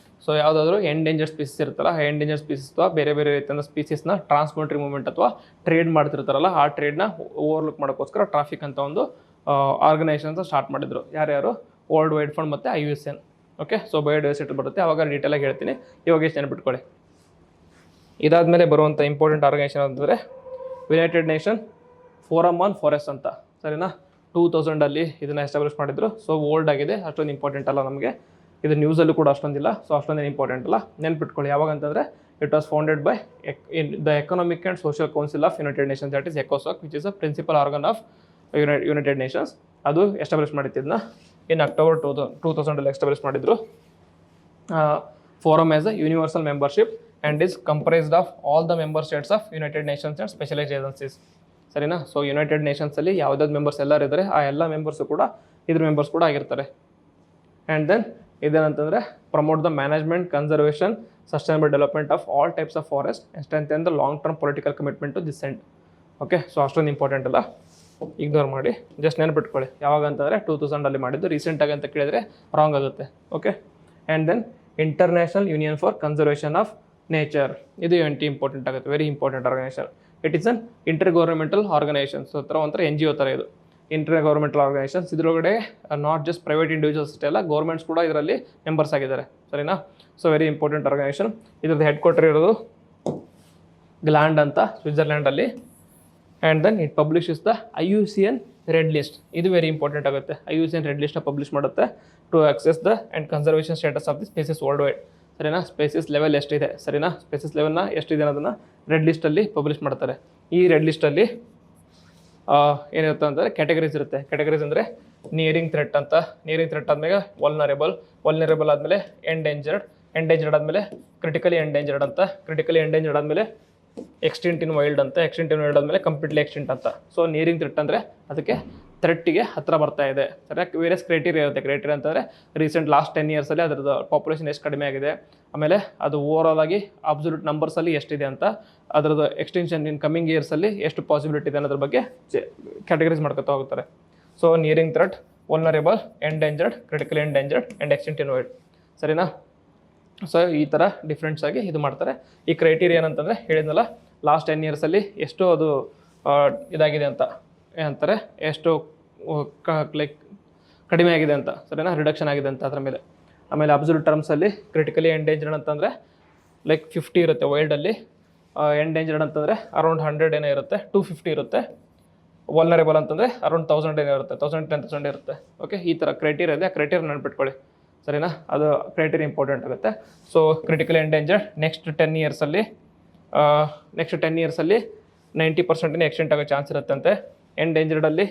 S2: ಸೊ ಯಾವುದಾದ್ರೂ ಎಂಡೇಂಜರ್ ಸ್ಪೀಸೀಸ್ ಇರುತ್ತಲ್ಲ, ಆ ಎಂಡೇಂಜರ್ ಸ್ಪೀಸೀಸ್ ಅಥವಾ ಬೇರೆ ಬೇರೆ ರೀತಿಯ ಸ್ಪೀಸೀಸ್ನ ಟ್ರಾನ್ಸ್ಮೌಂಟ್ರಿ ಮೂವ್ಮೆಂಟ್ ಅಥವಾ ಟ್ರೇಡ್ ಮಾಡ್ತಿರ್ತಾರಲ್ಲ, ಆ ಟ್ರೇಡ್ನ ಓವರ್ಲುಕ್ ಮಾಡೋಕ್ಕೋಸ್ಕರ ಟ್ರಾಫಿಕ್ ಅಂತ ಒಂದು ಆರ್ಗನೈಸೇಷನ್ಸ್ ಸ್ಟಾರ್ಟ್ ಮಾಡಿದ್ರು. ಯಾರ್ಯಾರು? ವರ್ಲ್ಡ್ ವೈಡ್ ಫಂಡ್ ಮತ್ತು IUCN. ಓಕೆ, ಸೊ ಬಯೋಡೈವರ್ಸಿಟಿ ಬರುತ್ತೆ, ಅವಾಗ ಡೀಟೇಲಾಗಿ ಹೇಳ್ತೀನಿ, ಇವಾಗ ಎಷ್ಟು ನೆನಪಿಟ್ಕೊಳ್ಳಿ. ಇದಾದಮೇಲೆ ಬರುವಂಥ ಇಂಪಾರ್ಟೆಂಟ್ ಆರ್ಗನೈಸೇಷನ್ ಅಂತಂದರೆ united nation forum on forest ಅಂತ. ಸರಿನಾ. 2000 ಇದನ್ನು ಎಸ್ಟಾಬ್ಲಿಷ್ ಮಾಡಿದ್ರು. ಸೊ ಓಲ್ಡ್ ಆಗಿದೆ, ಅಷ್ಟೊಂದು ಇಂಪಾರ್ಟೆಂಟ್ ಅಲ್ಲ ನಮಗೆ. ಇದು ನ್ಯೂಸಲ್ಲೂ ಕೂಡ ಅಷ್ಟೊಂದಿಲ್ಲ, ಸೊ ಅಷ್ಟೊಂದೇನು ಇಂಪಾರ್ಟೆಂಟ್ ಅಲ್ಲ. ನೆನ್ಪಿಟ್ಕೊಳ್ಳಿ ಯಾವಾಗ ಅಂತಂದರೆ it was founded by the Economic and Social Council of United Nations, that is ECOSOC, which is a principal organ of United Nations. ಅದು ಎಸ್ಟಾಬ್ಲಿಷ್ ಮಾಡಿದ್ದನ್ನ ಇನ್ ಅಕ್ಟೋಬರ್ 2000 ಎಸ್ಟಾಬ್ಲಿಷ್ ಮಾಡಿದ್ರು. Forum as a universal membership and is comprised of all the member states of United Nations and specialised agencies. ಸರಿನಾ. ಸೊ ಯುನೈಟೆಡ್ ನೇಷನ್ಸಲ್ಲಿ ಯಾವುದಾದ್ರು ಮೆಂಬರ್ಸ್ ಎಲ್ಲರೂ ಇದ್ದಾರೆ, ಆ ಎಲ್ಲ ಮೆಂಬರ್ಸು ಕೂಡ ಇದ್ರ ಮೆಂಬರ್ಸ್ ಕೂಡ ಆಗಿರ್ತಾರೆ. ಆ್ಯಂಡ್ ದೆನ್ ಇದೇನಂತಂದರೆ promote the management, conservation, sustainable development of all types of forest and strengthen the long term political commitment to this end. Okay, so ಅಷ್ಟೊಂದು ಇಂಪಾರ್ಟೆಂಟ್ ಅಲ್ಲ, ಇಗ್ನೋರ್ ಮಾಡಿ, ಜಸ್ಟ್ ನೆನಪಿಟ್ಕೊಳ್ಳಿ. ಯಾವಾಗ ಅಂತಂದರೆ 2000 ಮಾಡಿದ್ದು. ರೀಸೆಂಟಾಗಿ ಅಂತ ಕೇಳಿದರೆ ರಾಂಗ್ ಆಗುತ್ತೆ. Okay. And then International Union for Conservation of Nature, ಇದು ಇಂಪಾರ್ಟೆಂಟ್ ಆಗುತ್ತೆ, very important organisation. It is an intergovernmental organisation. So ಒಂಥರ NGO ಥರ ಇದು, ಇಂಟರ್ ಗೌರ್ಮೆಂಟಲ್ ಆರ್ಗನೈಸೇಷನ್ಸ್. ಇದರೊಳಗಡೆ ನಾಟ್ ಜಸ್ಟ್ ಪ್ರೈವೇಟ್ ಇಂಡಿವಿಜುವಲ್ಸ್ ಅಷ್ಟೇ ಅಲ್ಲ, ಗೌರ್ಮೆಂಟ್ಸ್ ಕೂಡ ಇದರಲ್ಲಿ ಮೆಂಬರ್ಸ್ ಆಗಿದ್ದಾರೆ. ಸರಿನಾ. So very important organisation. ಇದ್ರದ್ದು ಹೆಡ್ ಕ್ವಾರ್ಟರ್ ಇರೋದು ಗ್ಲ್ಯಾಂಡ್ ಅಂತ, ಸ್ವಿಟ್ಜರ್ಲ್ಯಾಂಡಲ್ಲಿ. And then it publishes the IUCN red list. ಇದು ವೆರಿ ಇಂಪಾರ್ಟೆಂಟ್ ಆಗುತ್ತೆ. IUCN ರೆಡ್ ಲಿಸ್ಟ್ನ ಪಬ್ಲಿಷ್ ಮಾಡುತ್ತೆ to access the and conservation status of the species worldwide. ಸರಿನಾ. ಸ್ಪೀಸೀಸ್ ಲೆವೆಲ್ ಎಷ್ಟಿದೆ, ಸರಿನಾ, ಸ್ಪೀಸೀಸ್ ಲೆವೆಲ್ನ ಎಷ್ಟಿದೆ ಅನ್ನೋದನ್ನು ರೆಡ್ ಲಿಸ್ಟಲ್ಲಿ ಪಬ್ಲಿಷ್ ಮಾಡ್ತಾರೆ. ಈ ರೆಡ್ ಲಿಸ್ಟಲ್ಲಿ ಏನಿರುತ್ತೆ ಅಂತಂದರೆ ಕ್ಯಾಟಗರೀಸ್ ಇರುತ್ತೆ. ಕ್ಯಾಟಗರೀಸ್ ಅಂದರೆ ನಿಯರಿಂಗ್ ಥ್ರೆಟ್ ಅಂತ, ನಿಯರಿಂಗ್ ಥ್ರೆಟ್ ಆದಮೇಲೆ ವಲ್ನರೇಬಲ್ ಆದಮೇಲೆ ಎಂಡೇಂಜರ್ಡ್ ಆದಮೇಲೆ ಕ್ರಿಟಿಕಲಿ ಎಂಡೇಂಜರ್ಡ್ ಅಂತ, ಕ್ರಿಟಿಕಲಿ ಎಂಡೇಂಜರ್ಡ್ ಆದಮೇಲೆ ಎಕ್ಸ್ಟಿಂಟ್ ಇನ್ ವೈಲ್ಡ್ ಅಂತ, ಎಕ್ಸ್ಟಿಂಟ್ ಇನ್ ವೈಲ್ಡ್ ಆದಮೇಲೆ ಕಂಪ್ಲೀಟ್ಲಿ ಎಕ್ಸ್ಟಿಂಟ್ ಅಂತ. ಸೊ ನಿಯರಿಂಗ್ ಥ್ರೆಟ್ ಅಂದರೆ ಅದಕ್ಕೆ ಥ್ರೆಟ್ಟಿಗೆ ಹತ್ತಿರ ಬರ್ತಾ ಇದೆ. ಸರಿಯಾಗಿ ವೇರಿಯಸ್ ಕ್ರೈಟೀರಿಯಾ ಇರುತ್ತೆ. ಕ್ರೈಟೀರಿಯಾ ಅಂತಂದರೆ ರೀಸೆಂಟ್ ಲಾಸ್ಟ್ 10 ಇಯರ್ಸಲ್ಲಿ ಅದರದ್ದು ಪಾಪ್ಯುಲೇಷನ್ ಎಷ್ಟು ಕಡಿಮೆ ಆಗಿದೆ, ಆಮೇಲೆ ಅದು ಓವರಾಲ್ ಆಗಿ ಅಬ್ಸಲ್ಯೂಟ್ ನಂಬರ್ಸಲ್ಲಿ ಎಷ್ಟಿದೆ ಅಂತ, ಅದರದ್ದು ಎಕ್ಸ್ಟೆನ್ಷನ್ ಇನ್ ಕಮಿಂಗ್ ಇಯರ್ಸಲ್ಲಿ ಎಷ್ಟು ಪಾಸಿಬಿಲಿಟಿ ಇದೆ ಅನ್ನೋದ್ರ ಬಗ್ಗೆ ಕ್ಯಾಟಗರೀಸ್ ಮಾಡ್ಕೊತಾ ಹೋಗ್ತಾರೆ. So nearing threat, vulnerable, endangered, critically endangered and extinct in wild. ಸರಿನಾ. ಸೊ ಈ ಥರ ಡಿಫ್ರೆಂಟ್ಸ್ ಆಗಿ ಇದು ಮಾಡ್ತಾರೆ. ಈ ಕ್ರೈಟೀರಿಯಾ ಏನಂತಂದರೆ ಹೇಳಿದ್ನಲ್ಲ, ಲಾಸ್ಟ್ 10 ಇಯರ್ಸಲ್ಲಿ ಎಷ್ಟು ಅದು ಇದಾಗಿದೆ ಅಂತ ಏನಂತಾರೆ, ಎಷ್ಟು ಲೈಕ್ ಕಡಿಮೆ ಆಗಿದೆ ಅಂತ, ಸರಿನಾ, ರಿಡಕ್ಷನ್ ಆಗಿದೆ ಅಂತ ಅದ್ರ ಮೇಲೆ. ಆಮೇಲೆ ಅಬ್ಸಲ್ಯೂಟ್ ಟರ್ಮ್ಸಲ್ಲಿ ಕ್ರಿಟಿಕಲಿ ಎಂಡೇಂಜರ್ಡ್ ಅಂತಂದರೆ ಲೈಕ್ 50 ಇರುತ್ತೆ ವೈಲ್ಡಲ್ಲಿ, ಎಂಡೇಂಜರ್ಡ್ ಅಂತಂದರೆ ಅರೌಂಡ್ 100 ಏನೋ ಇರುತ್ತೆ, 250 ಇರುತ್ತೆ. ವಲ್ನರೇಬಲ್ ಅಂತಂದರೆ ಅರೌಂಡ್ 1000 ಏನೋ ಇರುತ್ತೆ, 1000 ಇರುತ್ತೆ. ಓಕೆ, ಈ ಥರ ಕ್ರೈಟೀರಿಯಾ ಇದೆ. ಆ ಕ್ರೈಟೀರಿಯಾ ನೆನ್ಪಿಟ್ಕೊಳ್ಳಿ. ಸರಿನಾ. ಅದು ಕ್ರೈಟೀರಿಯಾ ಇಂಪಾರ್ಟೆಂಟ್ ಆಗುತ್ತೆ. So critically endangered next 10 ಇಯರ್ಸಲ್ಲಿ 90% extent ಆಗೋ ಚಾನ್ಸ್ ಇರುತ್ತಂತೆ. ಎಂಡೇಂಜರ್ಡಲ್ಲಿ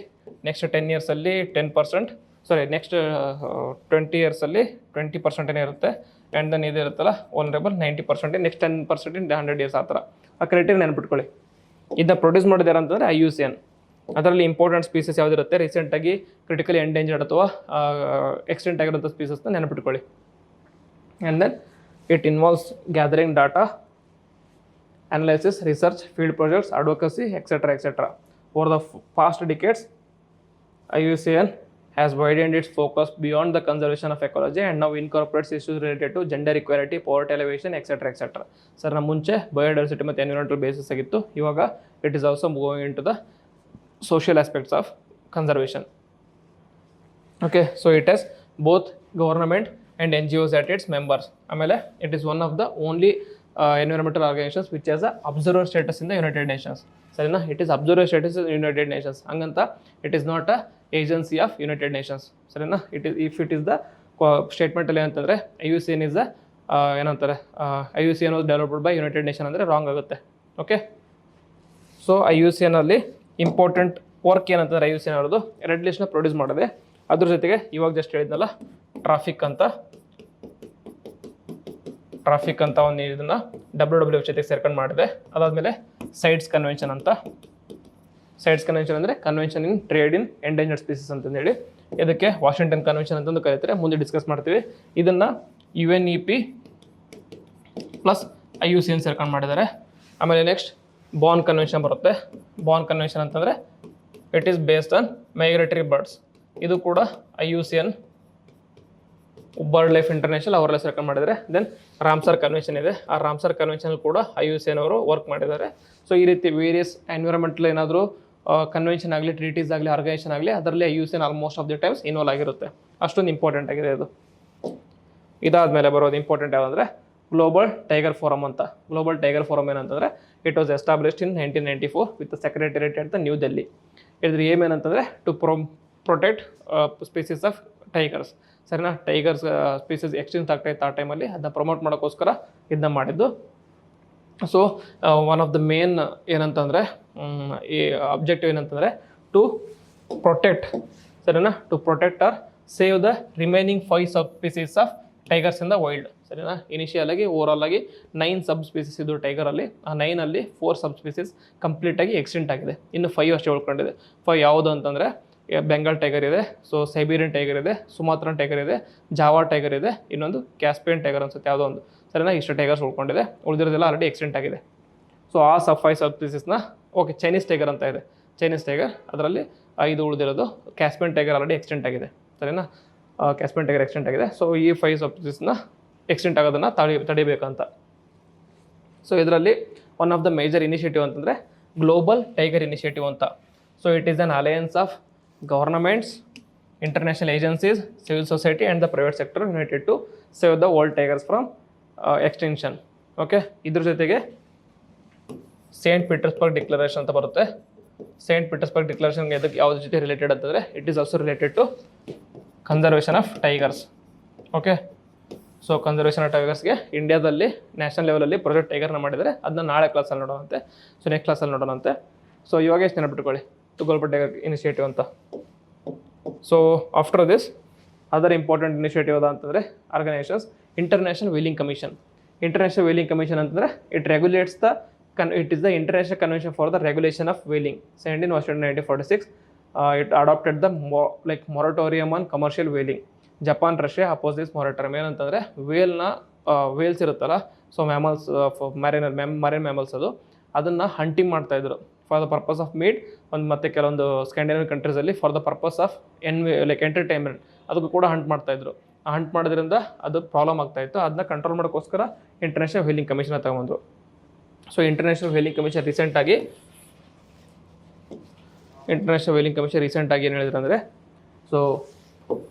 S2: ನೆಕ್ಸ್ಟ್ 10 ಇಯರ್ಸಲ್ಲಿ 10%, ನೆಕ್ಸ್ಟ್ 20 ಇಯರ್ಸಲ್ಲಿ 20% ಇರುತ್ತೆ. ಆ್ಯಂಡ್ ದೆನ್ ಇದು ಇರುತ್ತಲ್ಲ ವಲ್ನರೇಬಲ್ 90%, ನೆಕ್ಸ್ಟ್ 10% ಇನ್ 100 ಇಯರ್ಸ್. ಆ ಥರ ಆ ಕ್ರೈಟೀರಿಯಾ ನೆನ್ಪಿಟ್ಕೊಳ್ಳಿ. ಇದನ್ನ ಪ್ರೊಡ್ಯೂಸ್ ಮಾಡೋದು ಯಾರಂತಂದರೆ IUCN. ಅದರಲ್ಲಿ ಇಂಪಾರ್ಟೆಂಟ್ ಸ್ಪೀಸಸ್ ಯಾವುದಿರುತ್ತೆ, ರೀಸೆಂಟಾಗಿ ಕ್ರಿಟಿಕಲಿ ಎಂಡೇಂಜರ್ಡ್ ಅಥವಾ ಎಕ್ಸ್ಟೆಂಟ್ ಆಗಿರೋಂಥ ಸ್ಪೀಸಸ್ನ ನೆನಪಿಟ್ಕೊಳ್ಳಿ. And then it involves gathering data, analysis, research, field projects, advocacy, etc. Over the past decades, IUCN has widened its focus beyond the conservation of ecology and now incorporates issues related to gender equality, poverty alleviation, etc. Sir, ನಮ್ಮ ಮುಂಚೆ ಬಯೋಡೈವರ್ಸಿಟಿ ಮತ್ತು ಎನ್ವಿರಾನ್ಮೆಂಟಲ್ ಬೇಸಿಸ್ ಆಗಿತ್ತು. ಇವಾಗ it is also moving into the social aspects of conservation. Okay, so it has both government and NGOs at its members. ಆಮೇಲೆ it is one of the only environmental organizations which has a observer status in the United Nations. ಸರಿನಾ. It is observer status in United Nations. ಹಂಗಂತ it is not a agency of United Nations. ಸರಿನಾ. ಇಟ್ ಈಸ್ ದ ಸ್ಟೇಟ್ಮೆಂಟಲ್ಲಿ ಏನಂತಂದರೆ IUCN ಇಸ್ ದ ಏನಂತಾರೆ, IUCN was developed by United Nation ಅಂದರೆ ರಾಂಗ್ ಆಗುತ್ತೆ. ಓಕೆ, ಸೊ IUCN ಅಲ್ಲಿ ಇಂಪಾರ್ಟೆಂಟ್ ವರ್ಕ್ ಏನಂತಂದರೆ IUCN ಅವ್ರದ್ದು ರೆಡ್ ಲಿಸ್ಟ್ನ ಪ್ರೊಡ್ಯೂಸ್ ಮಾಡಿದೆ. ಅದ್ರ ಜೊತೆಗೆ ಇವಾಗ ಜಸ್ಟ್ ಹೇಳಿದ್ನಲ್ಲ ಟ್ರಾಫಿಕ್ ಅಂತ ಒಂದು ಇದನ್ನು WWF ಜೊತೆಗೆ ಸೇರ್ಕೊಂಡು ಮಾಡಿದೆ. ಅದಾದಮೇಲೆ ಸೈಟ್ಸ್ ಕನ್ವೆನ್ಷನ್ ಅಂದರೆ convention in trade in endangered species ಅಂತಂದೇಳಿ, ಇದಕ್ಕೆ ವಾಷಿಂಗ್ಟನ್ ಕನ್ವೆನ್ಷನ್ ಅಂತಂದು ಕರೀತಾರೆ. ಮುಂದೆ ಡಿಸ್ಕಸ್ ಮಾಡ್ತೀವಿ. ಇದನ್ನು UNEP ಪ್ಲಸ್ IUCN ಸೇರ್ಕೊಂಡು ಮಾಡಿದ್ದಾರೆ. ಆಮೇಲೆ ನೆಕ್ಸ್ಟ್ ಬಾರ್ನ್ ಕನ್ವೆನ್ಷನ್ ಬರುತ್ತೆ. ಬಾರ್ನ್ ಕನ್ವೆನ್ಷನ್ ಅಂತಂದರೆ it is based on migratory birds. ಇದು ಕೂಡ IUCN ಬರ್ಡ್ ಲೈಫ್ ಇಂಟರ್ನ್ಯಾಷನಲ್ ಅವರೆಲ್ಲ ಸೇರ್ಕೊಂಡು ಮಾಡಿದ್ದಾರೆ. ದೆನ್ ರಾಮ್ಸರ್ ಕನ್ವೆನ್ಷನ್ ಇದೆ. ಆ ರಾಮ್ಸರ್ ಕನ್ವೆನ್ಷನ್ ಕೂಡ IUCN ಅವರು ವರ್ಕ್ ಮಾಡಿದ್ದಾರೆ. ಸೊ ಈ ರೀತಿ ವೇರಿಯಸ್ ಎನ್ವಿರಾನ್ಮೆಂಟಲ್ ಏನಾದರೂ ಕನ್ವೆನ್ಷನ್ ಆಗಲಿ, ಟ್ರೀಟೀಸ್ ಆಗಲಿ, ಆರ್ಗನೈಸೇಷನ್ ಆಗಲಿ, ಅದರಲ್ಲಿ IUCN almost of the times involve ಆಗಿರುತ್ತೆ. ಅಷ್ಟೊಂದು ಇಂಪಾರ್ಟೆಂಟ್ ಆಗಿದೆ ಇದು. ಇದಾದಮೇಲೆ ಬರೋದು ಇಂಪಾರ್ಟೆಂಟ್ ಯಾವುದಂದರೆ ಗ್ಲೋಬಲ್ ಟೈಗರ್ ಫೋರಮ್ ಅಂತ. ಗ್ಲೋಬಲ್ ಟೈಗರ್ ಫೋರಮ್ ಏನಂತಂದರೆ it was established in 1994 with secretariat at the New Delhi. ಇದ್ರ ಏಮ್ ಏನಂತಂದರೆ to protect species of tigers. ಸರಿನಾ? ಟೈಗರ್ಸ್ ಸ್ಪೀಸೀಸ್ ಎಕ್ಸ್ಟಿಂಕ್ಟ್ ಆಗ್ತಾಯಿತ್ತು ಆ ಟೈಮಲ್ಲಿ, ಅದನ್ನ ಪ್ರಮೋಟ್ ಮಾಡೋಕ್ಕೋಸ್ಕರ ಇದನ್ನ ಮಾಡಿದ್ದು. So one of the main ಏನಂತಂದರೆ ಈ ಅಬ್ಜೆಕ್ಟಿವ್ ಏನಂತಂದರೆ ಟು ಪ್ರೊಟೆಕ್ಟ್, ಸರಿನಾ, to protect or save the remaining 5 subspecies of tigers in the wild. ಸರಿನಾ? ಇನಿಷಿಯಲ್ ಆಗಿ ಓವರಾಲ್ ಆಗಿ 9 ಸಬ್ ಸ್ಪೀಸೀಸ್ ಇದ್ದು ಟೈಗರಲ್ಲಿ. ಆ 9ಅಲ್ಲಿ 4 ಸಬ್ ಸ್ಪೀಸೀಸ್ ಕಂಪ್ಲೀಟಾಗಿ ಎಕ್ಸ್ಟಿಂಕ್ಟ್ ಆಗಿದೆ. ಇನ್ನು 5 ಅಷ್ಟೇ ಉಳ್ಕೊಂಡಿದೆ. 5 ಯಾವುದು ಅಂತಂದರೆ ಬೆಂಗಾಲ್ ಟೈಗರ್ ಇದೆ, ಸೊ ಸೈಬೀರಿಯನ್ ಟೈಗರ್ ಇದೆ, ಸುಮಾತ್ರನ್ ಟೈಗರ್ ಇದೆ, ಜಾವಾ ಟೈಗರ್ ಇದೆ, ಇನ್ನೊಂದು ಕ್ಯಾಸ್ಪಿಯನ್ ಟೈಗರ್ ಅನ್ಸುತ್ತೆ ಯಾವುದೋ ಒಂದು. ಸರಿನಾ? ಇಷ್ಟು ಟೈಗರ್ಸ್ ಉಳ್ಕೊಂಡಿದೆ. ಉಳಿದಿರೋದೆಲ್ಲ ಆಲ್ರೆಡಿ ಎಕ್ಸ್ಟೆಂಟ್ ಆಗಿದೆ. ಸೊ ಆ 5 ಸಬ್ ಸ್ಪೀಸೀಸ್ನ ಓಕೆ ಚೈನೀಸ್ ಟೈಗರ್ ಅಂತ ಇದೆ. ಚೈನೀಸ್ ಟೈಗರ್ ಅದರಲ್ಲಿ 5 ಉಳಿದಿರೋದು. ಕ್ಯಾಸ್ಪಿಯನ್ ಟೈಗರ್ ಆಲ್ರೆಡಿ ಎಕ್ಸ್ಟೆಂಟ್ ಆಗಿದೆ. ಸರಿನಾ? ಕ್ಯಾಸ್ಪಿಯನ್ ಟೈಗರ್ ಎಕ್ಸ್ಟೆಂಟ್ ಆಗಿದೆ. ಸೊ ಈ 5 ಸಬ್ ಸ್ಪೀಸೀಸ್ನ ಎಕ್ಸ್ಟೆಂಟ್ ಆಗೋದನ್ನು ತಡಿಬೇಕಂತ. ಸೊ ಇದರಲ್ಲಿ one of the major initiative ಅಂತಂದರೆ ಗ್ಲೋಬಲ್ ಟೈಗರ್ ಇನಿಷಿಯೇಟಿವ್ ಅಂತ. So it is an alliance of governments, international agencies, civil society and the private sector united to save the world tigers from extinction. Okay, ಇದ್ರ ಜೊತೆಗೆ ಸೇಂಟ್ ಪೀಟರ್ಸ್ಬರ್ಗ್ ಡಿಕ್ಲರೇಷನ್ ಅಂತ ಬರುತ್ತೆ. ಸೇಂಟ್ ಪೀಟರ್ಸ್ಬರ್ಗ್ ಡಿಕ್ಲರೇಷನ್ಗೆ ಇದಕ್ಕೆ ಯಾವುದ್ರ ಜೊತೆ ರಿಲೇಟೆಡ್ ಅಂತಂದರೆ it is also related to conservation of tigers. Okay, so conservation of ಟೈಗರ್ಸ್ಗೆ ಇಂಡಿಯಾದಲ್ಲಿ ನ್ಯಾಷನಲ್ ಲೆವೆಲಲ್ಲಿ ಪ್ರಾಜೆಕ್ಟ್ ಟೈಗರ್ನ ಮಾಡಿದರೆ ಅದನ್ನ ನಾಳೆ ಕ್ಲಾಸಲ್ಲಿ ನೋಡೋಣಂತೆ. ಸೊ ನೆಕ್ಸ್ಟ್ ಕ್ಲಾಸಲ್ಲಿ ನೋಡೋಣಂತೆ. ಸೊ ಇವಾಗ ಎಷ್ಟು ನೆನಪಿಟ್ಕೊಳ್ಳಿ ಟು ಗ್ಲೋಬಲ್ ಟೈಗರ್ ಇನಿಷಿಯೇಟಿವ್ ಅಂತ. So after this other important initiative ಅದ ಅಂತಂದರೆ organisations International Whaling Commission. International Whaling Commission ಅಂತಂದರೆ it regulates the it is the international convention for the regulation of whaling. 17 March 1946 it adopted the moratorium on commercial whaling. Japan, Russia oppose this moratorium. ಏನಂತಂದರೆ ವೇಲ್ಸ್ ಇರುತ್ತಲ್ಲ, ಸೊ ಮ್ಯಾಮಲ್ಸ್, ಮರೈನ್ ಮ್ಯಾಮಲ್ಸ್, ಅದನ್ನು ಹಂಟಿಂಗ್ ಮಾಡ್ತಾಯಿದ್ರು for the purpose of meat. ಮತ್ತು ಕೆಲವೊಂದು ಸ್ಕ್ಯಾಂಡಿನೇವಿಯನ್ ಕಂಟ್ರೀಸಲ್ಲಿ for the purpose of entertainment ಅದಕ್ಕೂ ಕೂಡ ಹಂಟ್ ಮಾಡ್ತಾಯಿದ್ರು. ಆ ಹಂಟ್ ಮಾಡೋದ್ರಿಂದ ಅದು ಪ್ರಾಬ್ಲಮ್ ಆಗ್ತಾಯಿತ್ತು. ಅದನ್ನ ಕಂಟ್ರೋಲ್ ಮಾಡೋಕ್ಕೋಸ್ಕರ ಇಂಟರ್ನ್ಯಾಷನಲ್ ವೀಲಿಂಗ್ ಕಮಿಷನ್ ತಗೊಂಡ್ರು. ಸೊ ಇಂಟರ್ನ್ಯಾಷನಲ್ ವೀಲಿಂಗ್ ಕಮಿಷನ್ ರೀಸೆಂಟಾಗಿ ಏನು ಹೇಳಿದ್ರು ಅಂದರೆ, ಸೊ